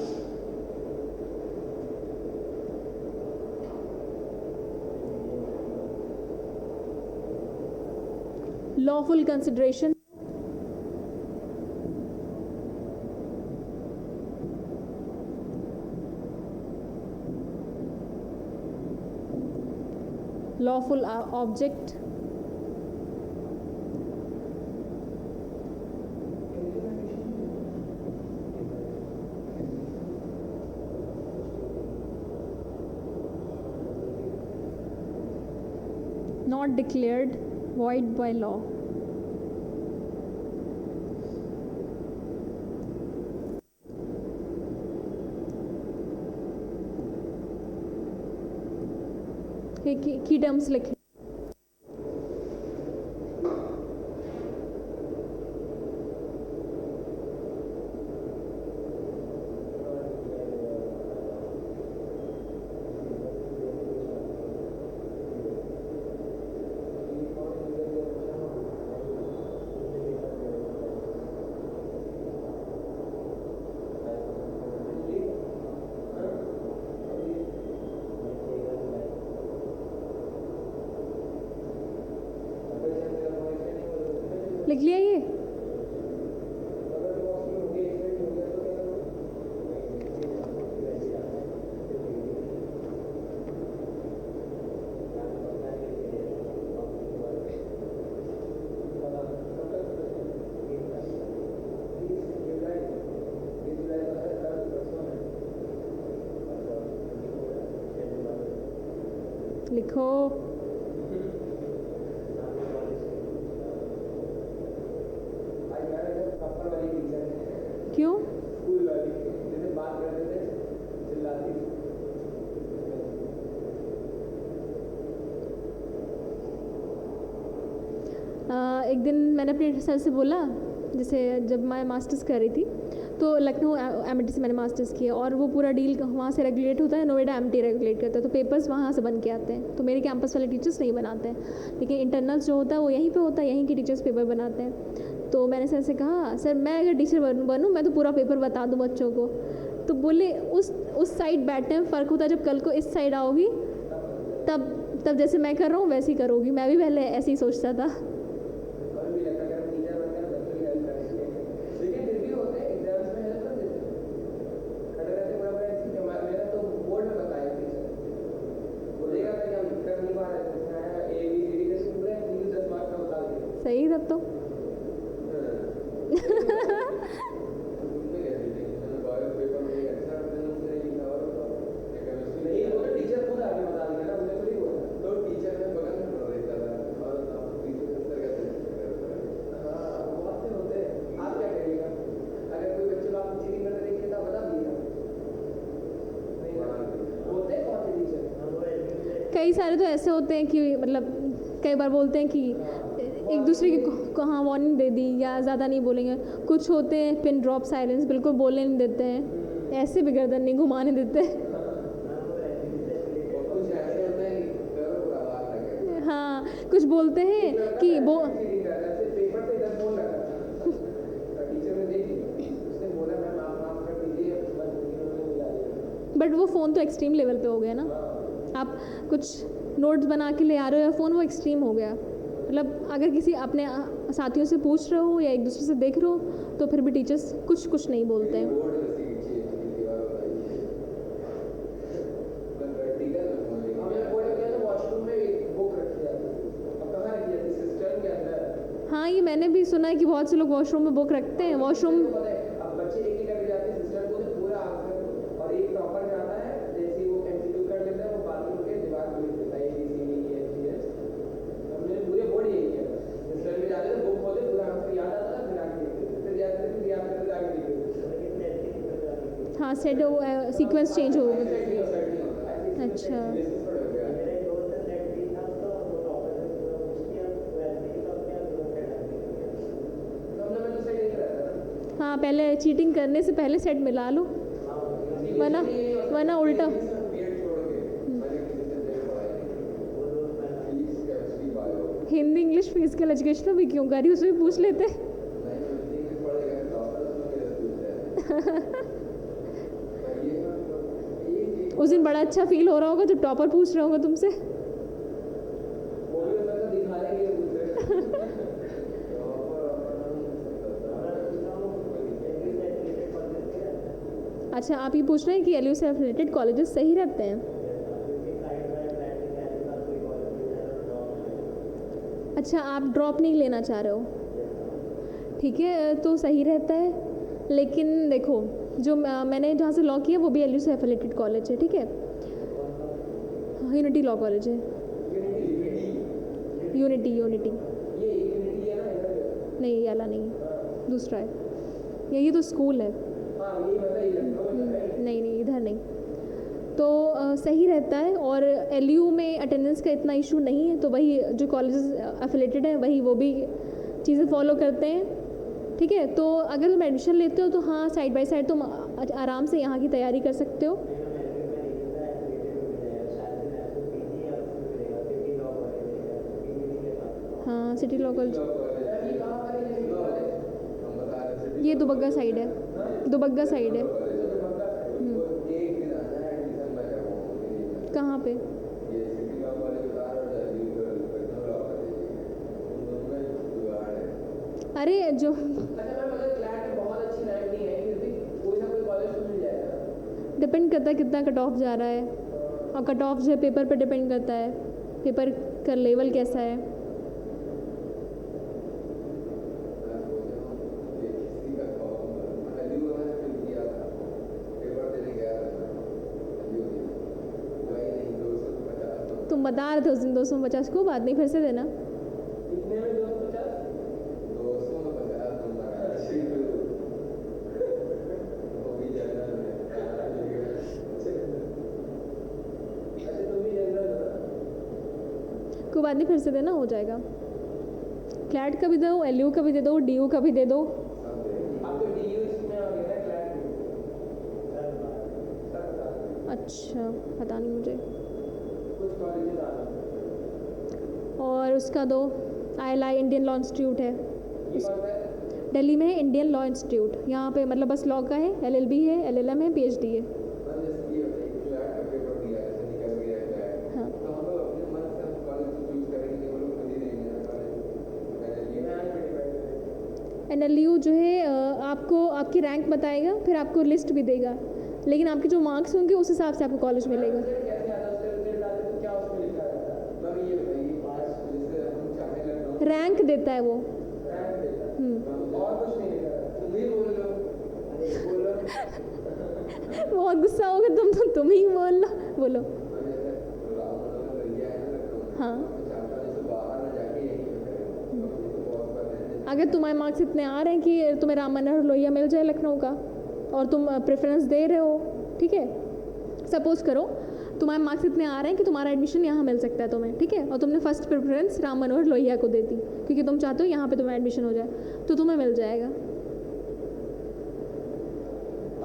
Lawful consideration, lawful object, not declared void by law. की टर्म्स लिखें। लिख लिया ये? लिखो। भाई मैं प्रॉपर वाली टीचर है, क्यों? स्कूल वाली, जैसे बात करते थे चिल्लाती थी। एक दिन मैंने अपने सर से बोला, जैसे जब मैं मास्टर्स कर रही थी तो लखनऊ एमआईटी से मैंने मास्टर्स किया और वो पूरा डील वहाँ से रेगुलेट होता है, नोएडा एमटी रेगुलेट करता है, तो पेपर्स वहाँ से बन के आते हैं। तो मेरे कैंपस वाले टीचर्स नहीं बनाते हैं, लेकिन इंटरनल्स जो होता है वो यहीं पे होता है, यहीं के टीचर्स पेपर बनाते हैं। तो मैंने सर से कहा, सर मैं अगर टीचर बनूँ मैं तो पूरा पेपर बता दूँ बच्चों को। तो बोले उस साइड बैठने में फ़र्क होता है, जब कल को इस साइड आओगी तब जैसे मैं कर रहा हूँ वैसे ही करोगी। मैं भी पहले ऐसे ही सोचता था। और भी लगता है टीचर बनकर बच्चों की हेल्प करेंगे, लेकिन फिर भी होते हैं एग्जाम्स में हेल्प कर देते हैं। खड़े रहते बड़ा मेरा तो बोर्ड में बताया टीचर बोलेगा था कि हम कर नहीं पा रहे थे, ए बी सी डी जैसे पूरे 10 मार्क्स का बता दिए। सही तब तो नहीं वो तो टीचर खुद आके बता देगा ना, मुझे थोड़ी बोला। तो टीचर में बगल में खड़ा रहता था और टीचर किस तरह से हाँ बहुत से होते हैं। आप क्या करिएगा अगर कोई बच्चे को आप चीटिंग करते देखिए तो बता दीजिएगा। नहीं होते हैं कौन से टीचर? कई सारे तो ऐसे होते हैं कि मतलब कई बार बोलते हैं कि एक दूसरे को हाँ वार्निंग दे दी या ज़्यादा नहीं बोलेंगे। कुछ होते हैं पिन ड्रॉप साइलेंस, बिल्कुल बोलने नहीं देते हैं, ऐसे भी गर्दन नहीं घुमाने देते। कुछ ऐसे होते हैं कि करो पूरा बात लगे। हाँ कुछ बोलते हैं कि वो पेपर पे 10 बोल रखा था, टीचर ने देख लिया, उसने बोला मैम आप माफ कर दीजिए, बस उन्होंने मिला दिया। बट वो फ़ोन तो एक्सट्रीम लेवल पे हो गया ना। आप कुछ नोट्स बना के ले आ रहे हो या फ़ोन, वो एक्सट्रीम हो गया। मतलब अगर किसी अपने साथियों से पूछ रहे हो या एक दूसरे से देख रहे हो तो फिर भी टीचर्स कुछ नहीं बोलते हैं। बोर्ड वैसी की दीवार बताइए मैं वर्टिकल में बोलेंगे। हमने बोर्ड किया तो वॉशरूम में एक बुक रखी जाती है, अब कहाँ रखी जाती है? सिस्टम के अंदर। हाँ ये मैंने भी सुना है कि बहुत से लोग वॉशरूम में बुक रखते हैं। वॉशरूम पता है अब बच्चे एक करके जाते हैं, सिस्टम को पूरा आंसर और एक टॉपर जाता है, जैसे ही वो एमसीक्यू कर लेता है वो बाथरूम के दीवार पे लिख देता है ABCD हमने पूरे बोर्ड यही किया। सिस्टम में जाते थे, बुक खोलते पूरा आंसर याद आता था, फिर आगे लिखते थे, फिर याद करते याद करते आगे लिखते थे। हाँ सेट सीक्वेंस चेंज हो गया। अच्छा हाँ पहले चीटिंग करने से पहले सेट मिला लो, वरना उल्टा। हिंदी इंग्लिश फिजिकल एजुकेशन भी क्यों करी, उसमें भी पूछ लेते। उस दिन बड़ा अच्छा फील हो रहा होगा जब टॉपर पूछ रहे होगा तुमसे। वो भी उसमें तो दिखाने के लिए पूछ रहे हैं। अच्छा आप ये पूछ रहे हैं कि एलयू से एफिलेटेड कॉलेजेस सही रहते हैं? अच्छा आप ड्रॉप नहीं लेना चाह रहे हो, ठीक है तो सही रहता है। लेकिन देखो जो मैंने जहाँ से लॉ किया वो भी एलयू से एफिलेटेड कॉलेज है, ठीक है, यूनिटी लॉ कॉलेज है। यूनिटी ये यूनिटी है ना इधर? नहीं ये वाला नहीं, दूसरा है ये तो स्कूल है। हाँ ये मतलब ये लखनऊ में है। नहीं इधर नहीं। तो सही रहता है और एलयू में अटेंडेंस का इतना इशू नहीं है, तो वही जो कॉलेजेस एफिलेटेड हैं वही वो भी चीज़ें फॉलो करते हैं, ठीक है। तो अगर तुम एडमिशन लेते हो तो हाँ साइड बाय साइड तुम आराम से यहाँ की तैयारी कर सकते हो। हाँ सिटी लॉ कॉलेज ये दुबग्गा साइड है, दुबग्गा साइड है। कहाँ पे? अरे जो डिपेंड करता है कितना कट ऑफ जा रहा है, और कट ऑफ जो है पेपर पे डिपेंड करता है, पेपर का लेवल कैसा है। तुम बता रहे थे उस दिन 250 को, बात नहीं फिर से देना। कितने में 250? 250 तुम लगा वो भी जनरल में अच्छा तुम भी जनरल हो ना? कोई बात नहीं फिर से देना, हो जाएगा। क्लैट का भी दो, एलयू का भी दे दो, डीयू का भी दे दो। आपको डीयू इसमें आ गया ना क्लैट में? अच्छा पता नहीं मुझे। कुछ कॉलेजेस आ रहे और उसका दो, ILI इंडियन लॉ इंस्टीट्यूट है ये कौन सा है? दिल्ली में, है इंडियन लॉ इंस्टीट्यूट। यहाँ पे मतलब बस लॉ का है, LLB है, LLM है, PhD है। और जैसे ये होता है कि क्लैट का पेपर दिया ऐसे निकल गया क्लैट हाँ। तो हम लोग अपने मन से कॉलेज चूज करेंगे, वो लोग खुद ही देंगे ना कॉलेज NLU जो है आपको आपकी रैंक बताएगा, फिर आपको लिस्ट भी देगा, लेकिन आपके जो मार्क्स होंगे उस हिसाब से आपको कॉलेज मिलेगा। कैसे आता है उसका रिजल्ट आते तो क्या उसमें लिखा रहता है? तब ये बताइए पास जैसे हम चाहने लगे रैंक देता है वो। रैंक देता है और कुछ नहीं लिखा रहता। तुम ही बोल लो बहुत गुस्सा होगा तुम ही बोल लो, बोलो। जैसे राम मनोहर लोहिया है ना लखनऊ हाँ। में, चाहता है जैसे बाहर ना जाके यहीं पे करें तो बहुत बात है। अगर तुम्हारे मार्क्स इतने आ रहे हैं कि तुम्हें राम मनोहर लोहिया मिल जाए लखनऊ का, और तुम प्रेफरेंस दे रहे हो, ठीक है, सपोज करो तुम्हारे मार्क्स इतने आ रहे हैं कि तुम्हारा एडमिशन यहाँ मिल सकता है तुम्हें, ठीक है, और तुमने फर्स्ट प्रेफरेंस राम मनोहर लोहिया को दे दी क्योंकि तुम चाहते हो यहाँ पे तुम्हारा एडमिशन हो जाए, तो तुम्हें मिल जाएगा।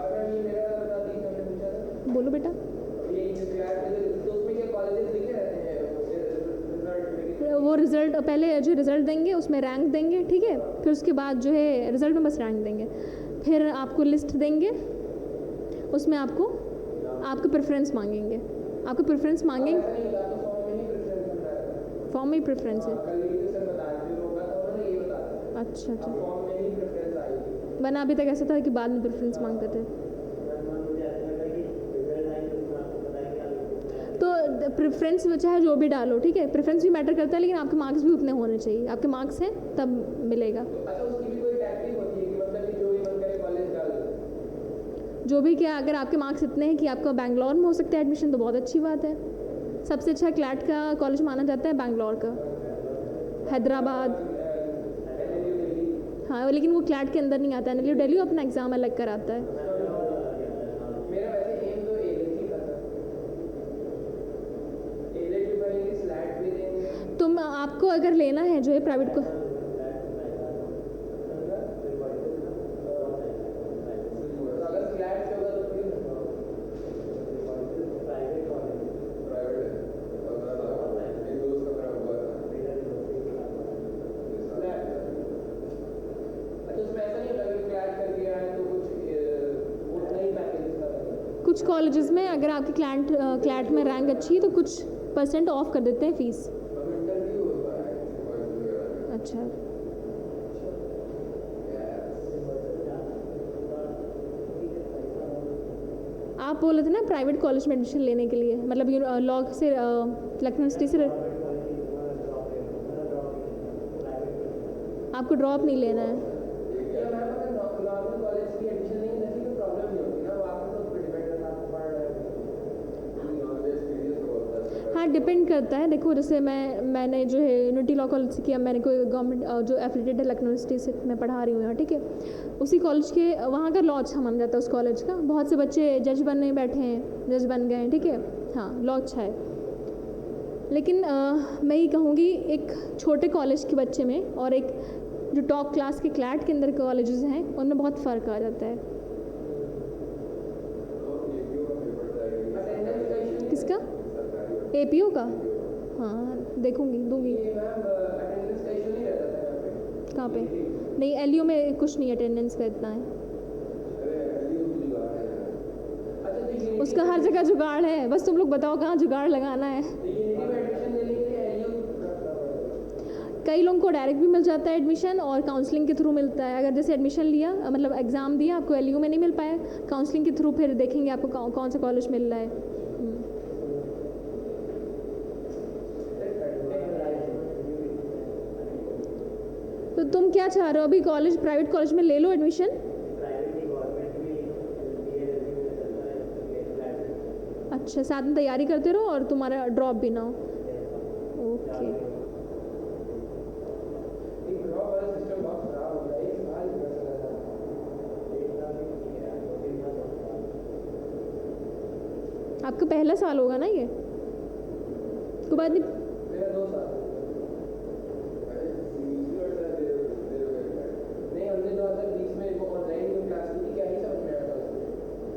अगर ये मेरा बता दी हमने पूछा था बोलो बेटा। ये क्लैट में तो उसमें क्या कॉलेजेस लिखे रहते हैं रिजल्ट में? वो रिज़ल्ट पहले जो रिज़ल्ट देंगे उसमें रैंक देंगे, ठीक है, फिर उसके बाद जो है रिज़ल्ट में बस रैंक देंगे, फिर आपको लिस्ट देंगे, उसमें आपको प्रेफरेंस मांगेंगे, आपको प्रेफरेंस मांगेंगे। ऐसा नहीं होता तो फॉर्म में ही प्रेफरेंस मिलता है। फॉर्म में प्रेफरेंस है। कल ये जो सर बता रहे थे होगा तो उन्होंने ये बताया अच्छा अच्छा, फॉर्म में ही प्रेफरेंस आएगी। वरना अभी तक ऐसा था कि बाद में प्रेफरेंस मांगते थे। तो प्रेफरेंस चाहे जो भी डालो, ठीक है, प्रेफरेंस भी मैटर करता है, लेकिन आपके मार्क्स भी उतने होने चाहिए, आपके मार्क्स हैं तब मिलेगा। अच्छा उसकी भी कोई टैक्टिक होती है कि मतलब कि जो भी मन करे कॉलेज डाल दो? जो भी क्या, अगर आपके मार्क्स इतने हैं कि आपका बैंगलोर में हो सकता है एडमिशन, तो बहुत अच्छी बात है। सबसे अच्छा क्लैट का कॉलेज माना जाता है बैंगलोर का, हैदराबाद। हाँ, लेकिन वो क्लैट के अंदर नहीं आता है, दिल्ली अपना एग्ज़ाम अलग कराता है। मेरा वैसे एम तो एलेट ही था, एलेट भी बनेगी, स्लैट भी देंगे। तुम आपको अगर लेना है जो है प्राइवेट को, तो अगर स्लैट से होगा तो फिर प्राइवेट है 15 लाख मेरे दोस्त का मेरा हुआ था स्लैट। अच्छा उसमें ऐसा नहीं होता कि क्लैट कर दिया है तो कुछ उतना ही पैकेज का रहेगा? कुछ कॉलेजेस में अगर आपकी क्लैट में रैंक अच्छी है तो कुछ % ऑफ कर देते हैं फ़ीस। अब इंटरव्यू होता है कॉलेज वगैरह में अच्छा, आप बोले थे ना प्राइवेट कॉलेज में एडमिशन लेने के लिए, मतलब लॉ से लखनऊ यूनिवर्सिटी से आपको ड्रॉप नहीं लेना है। या मैम अगर नॉर्मल कॉलेज की एडमिशन नहीं लेती तो प्रॉब्लम नहीं होती ना, वो आपको तो डिपेंड करता है आपको पढ़ रहे हो। नॉलेज एक्सपीरियंस होता है। हाँ, डिपेंड करता है। देखो जैसे मैंने जो है यूनिटी लॉ कॉलेज से किया, मैंने कोई गवर्नमेंट जो एफिलेटेड है लखनऊ यूनिवर्सिटी से मैं पढ़ा रही हूँ यहाँ, ठीक है, उसी कॉलेज के वहाँ का लॉ अच्छा माना जाता है उस कॉलेज का। बहुत से बच्चे जज बनने बैठे हैं, जज बन गए हैं, ठीक है, हाँ लॉ अच्छा है। लेकिन मैं ये कहूँगी एक छोटे कॉलेज के बच्चे में और एक जो टॉप क्लास के क्लैट के अंदर कॉलेजेस हैं उनमें बहुत फ़र्क आ जाता है। अटेंडेंस का इशू नहीं किसका? APO का? हाँ देखूँगी, दूँगी। है मैम, अटेंडेंस का इशू नहीं रहता था यहाँ पे? कहाँ पे? नहीं, LU में कुछ नहीं अटेंडेंस का इतना है। अच्छा तो यूनिटी उसका हर जगह जुगाड़ है, बस तुम लोग बताओ कहाँ जुगाड़ लगाना है। में एडमिशन लेने के लिए एलयू कई लोगों को डायरेक्ट भी मिल जाता है एडमिशन और काउंसलिंग के थ्रू मिलता है। अगर जैसे एडमिशन लिया, मतलब एग्ज़ाम दिया, आपको LU में नहीं मिल पाया, काउंसलिंग के थ्रू फिर देखेंगे आपको कौन सा कॉलेज मिल रहा है। तो तुम क्या चाह रहे हो अभी? कॉलेज प्राइवेट कॉलेज में ले लो एडमिशन। अच्छा, साथ में तैयारी करते रहो और तुम्हारा ड्रॉप भी ना हो। आपका पहला साल होगा ना ये, कोई बात नहीं। मेरा 2 साल नहीं, हमने 2020 में वो ऑनलाइन क्लास की थी, क्या ही समझ में आया था उसमें।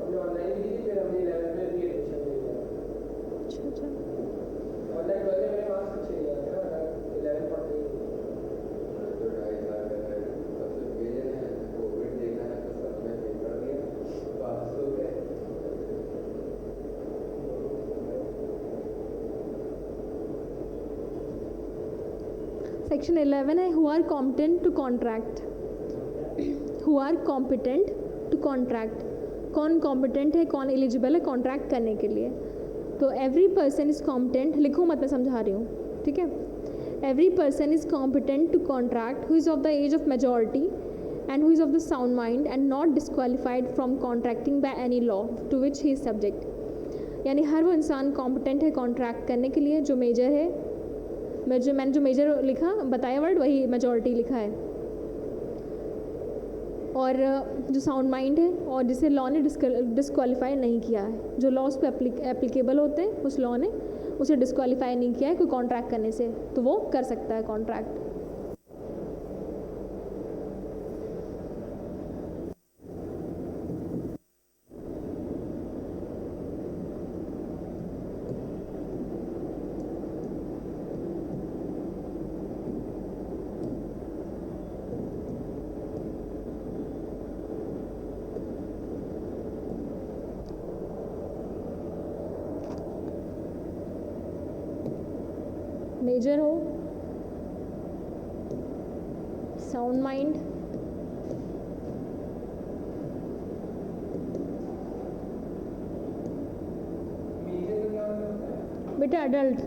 हमने ऑनलाइन ली थी, फिर हमने 11th में भी एडमिशन ले लिया। अच्छा अच्छा, ऑनलाइन वजह मेरे मार्क्स अच्छे नहीं आते ना, 11 पढ़ते ही। जो 2.5 साल का है सबसे मेजर है, कोविड देखा है तो सब में पेपर दिया पास हो गए। सेक्शन 11 है who are competent to contract. Who are competent to contract, कौन कॉम्पिटेंट है, कौन एलिजिबल है कॉन्ट्रैक्ट करने के लिए। तो एवरी पर्सन इज़ कॉम्पिटेंट, लिखो मत, मैं समझा रही हूँ, ठीक है। Every person is competent to contract who is of the age of majority and who is of the sound mind and not disqualified from contracting by any law to which he is subject। यानी हर वो इंसान competent है contract करने के लिए जो major है, मैंने जो मेजर लिखा बताया वर्ड वही मेजॉरिटी लिखा है, और जो साउंड माइंड है और जिसे लॉ ने डिस्क्वालीफाई नहीं किया है, जो लॉ उस पर एप्लीकेबल होते हैं उस लॉ ने उसे डिस्क्वालीफाई नहीं किया है कोई कॉन्ट्रैक्ट करने से, तो वो कर सकता है कॉन्ट्रैक्ट। मेजर हो, साउंड माइंड, मेजर का क्या होता है? बेटा अडल्ट,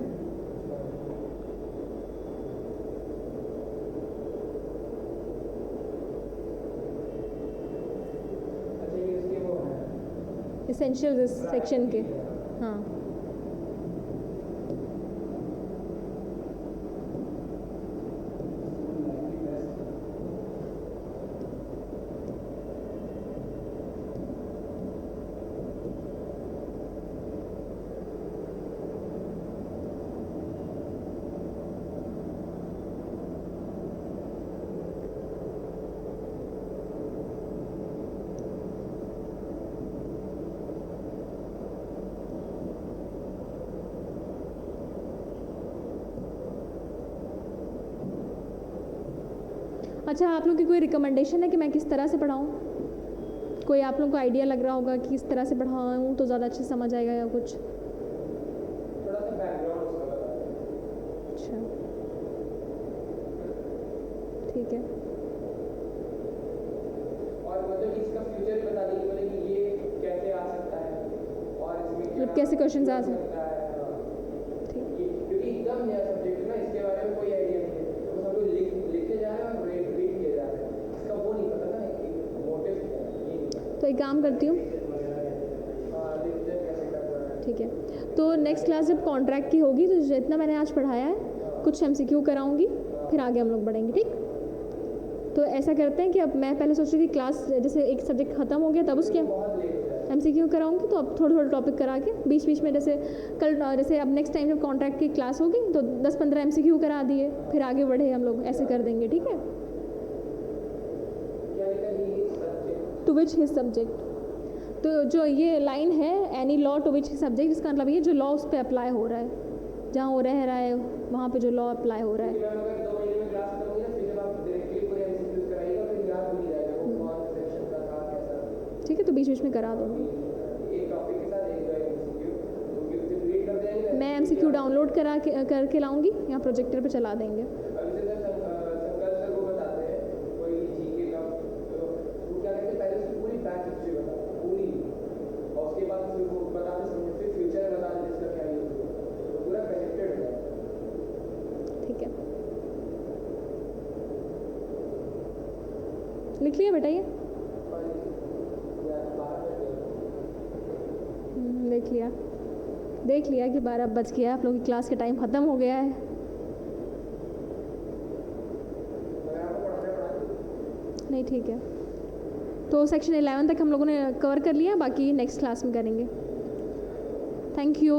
अच्छा, ये इसके वो है एसेंशियल इस सेक्शन के, हाँ। अच्छा, आप लोग की कोई रिकमेंडेशन है कि मैं किस तरह से पढ़ाऊँ? कोई आप लोग को आइडिया लग रहा होगा कि किस तरह से पढ़ाऊँ तो ज़्यादा अच्छे से समझ आएगा या कुछ? थोड़ा सा बैकग्राउंड उसका बता दें। अच्छा, ठीक है। और मतलब इसका फ्यूचर बता दीजिए, मतलब कि ये कैसे आ सकता है और इसमें मतलब कैसे क्वेश्चंस आ सकते है। ठीक। क्योंकि एकदम नया सब्जेक्ट ना, इसके बारे में कोई आइडिया नहीं है, तो हम लोग लिखे जा रहे हैं और रीड किए जा रहे हैं, इसका वो नहीं पता ना मोटिव क्या है, ये नहीं पता। तो एक काम करती हूँ, हाँ, लिखते कैसे करना है। ठीक है। तो नेक्स्ट क्लास जब कॉन्ट्रैक्ट की होगी तो जितना मैंने आज पढ़ाया है कुछ MCQ कराऊंगी, फिर आगे हम लोग बढ़ेंगे, ठीक। तो ऐसा करते हैं कि अब मैं पहले सोच रही थी क्लास जैसे एक सब्जेक्ट ख़त्म हो गया तब उसके बहुत लेट हो जाए। MCQ कराऊंगी, तो अब थोड़ा थोड़ा टॉपिक करा के बीच बीच में जैसे कल जैसे अब नेक्स्ट टाइम जब कॉन्ट्रैक्ट की क्लास होगी तो 10-15 MCQ करा दिए, फिर आगे बढ़े हम लोग, ऐसे कर देंगे, ठीक है। क्या लिखा है ये subject? To which his subject, तो जो ये लाइन है any law to which his subject, इसका मतलब ये जो लॉ उस पर अप्लाई हो रहा है, जहाँ वो रह रहा है वहाँ पे जो लॉ अप्लाई हो रहा है। मैम अगर 2 महीने में क्लास खत्म होगी ना, फिर जब आप डायरेक्टली पूरे MCQs कराइएगा फिर याद भूल जाएगा वो कौन सा सेक्शन का था कैसा। ठीक है, तो बीच बीच में करा दूँगी। एक टॉपिक के साथ एक MCQ, तो फिर रीड कर देंगे। मैं MCQ डाउनलोड करके लाऊंगी, यहाँ प्रोजेक्टर पे चला देंगे। अब जैसे संकल्प सर वो बताते हैं कोई जीके का, तो वो क्या कहते हैं, पहले उसकी पूरी बैक हिस्ट्री बताते हैं पूरी, और उसके बाद फिर वो बताते समझ फिर फ्यूचर में बताते इसका क्या यूज होगा, तो पूरा कनेक्टेड हो जाता है। ठीक है, लिख लिया बेटा ये? देख लिया कि 12 बज गया, आप लोगों की क्लास का टाइम ख़त्म हो गया है। नहीं, ठीक है। तो सेक्शन 11 तक हम लोगों ने कवर कर लिया, बाकी नेक्स्ट क्लास में करेंगे। Thank you.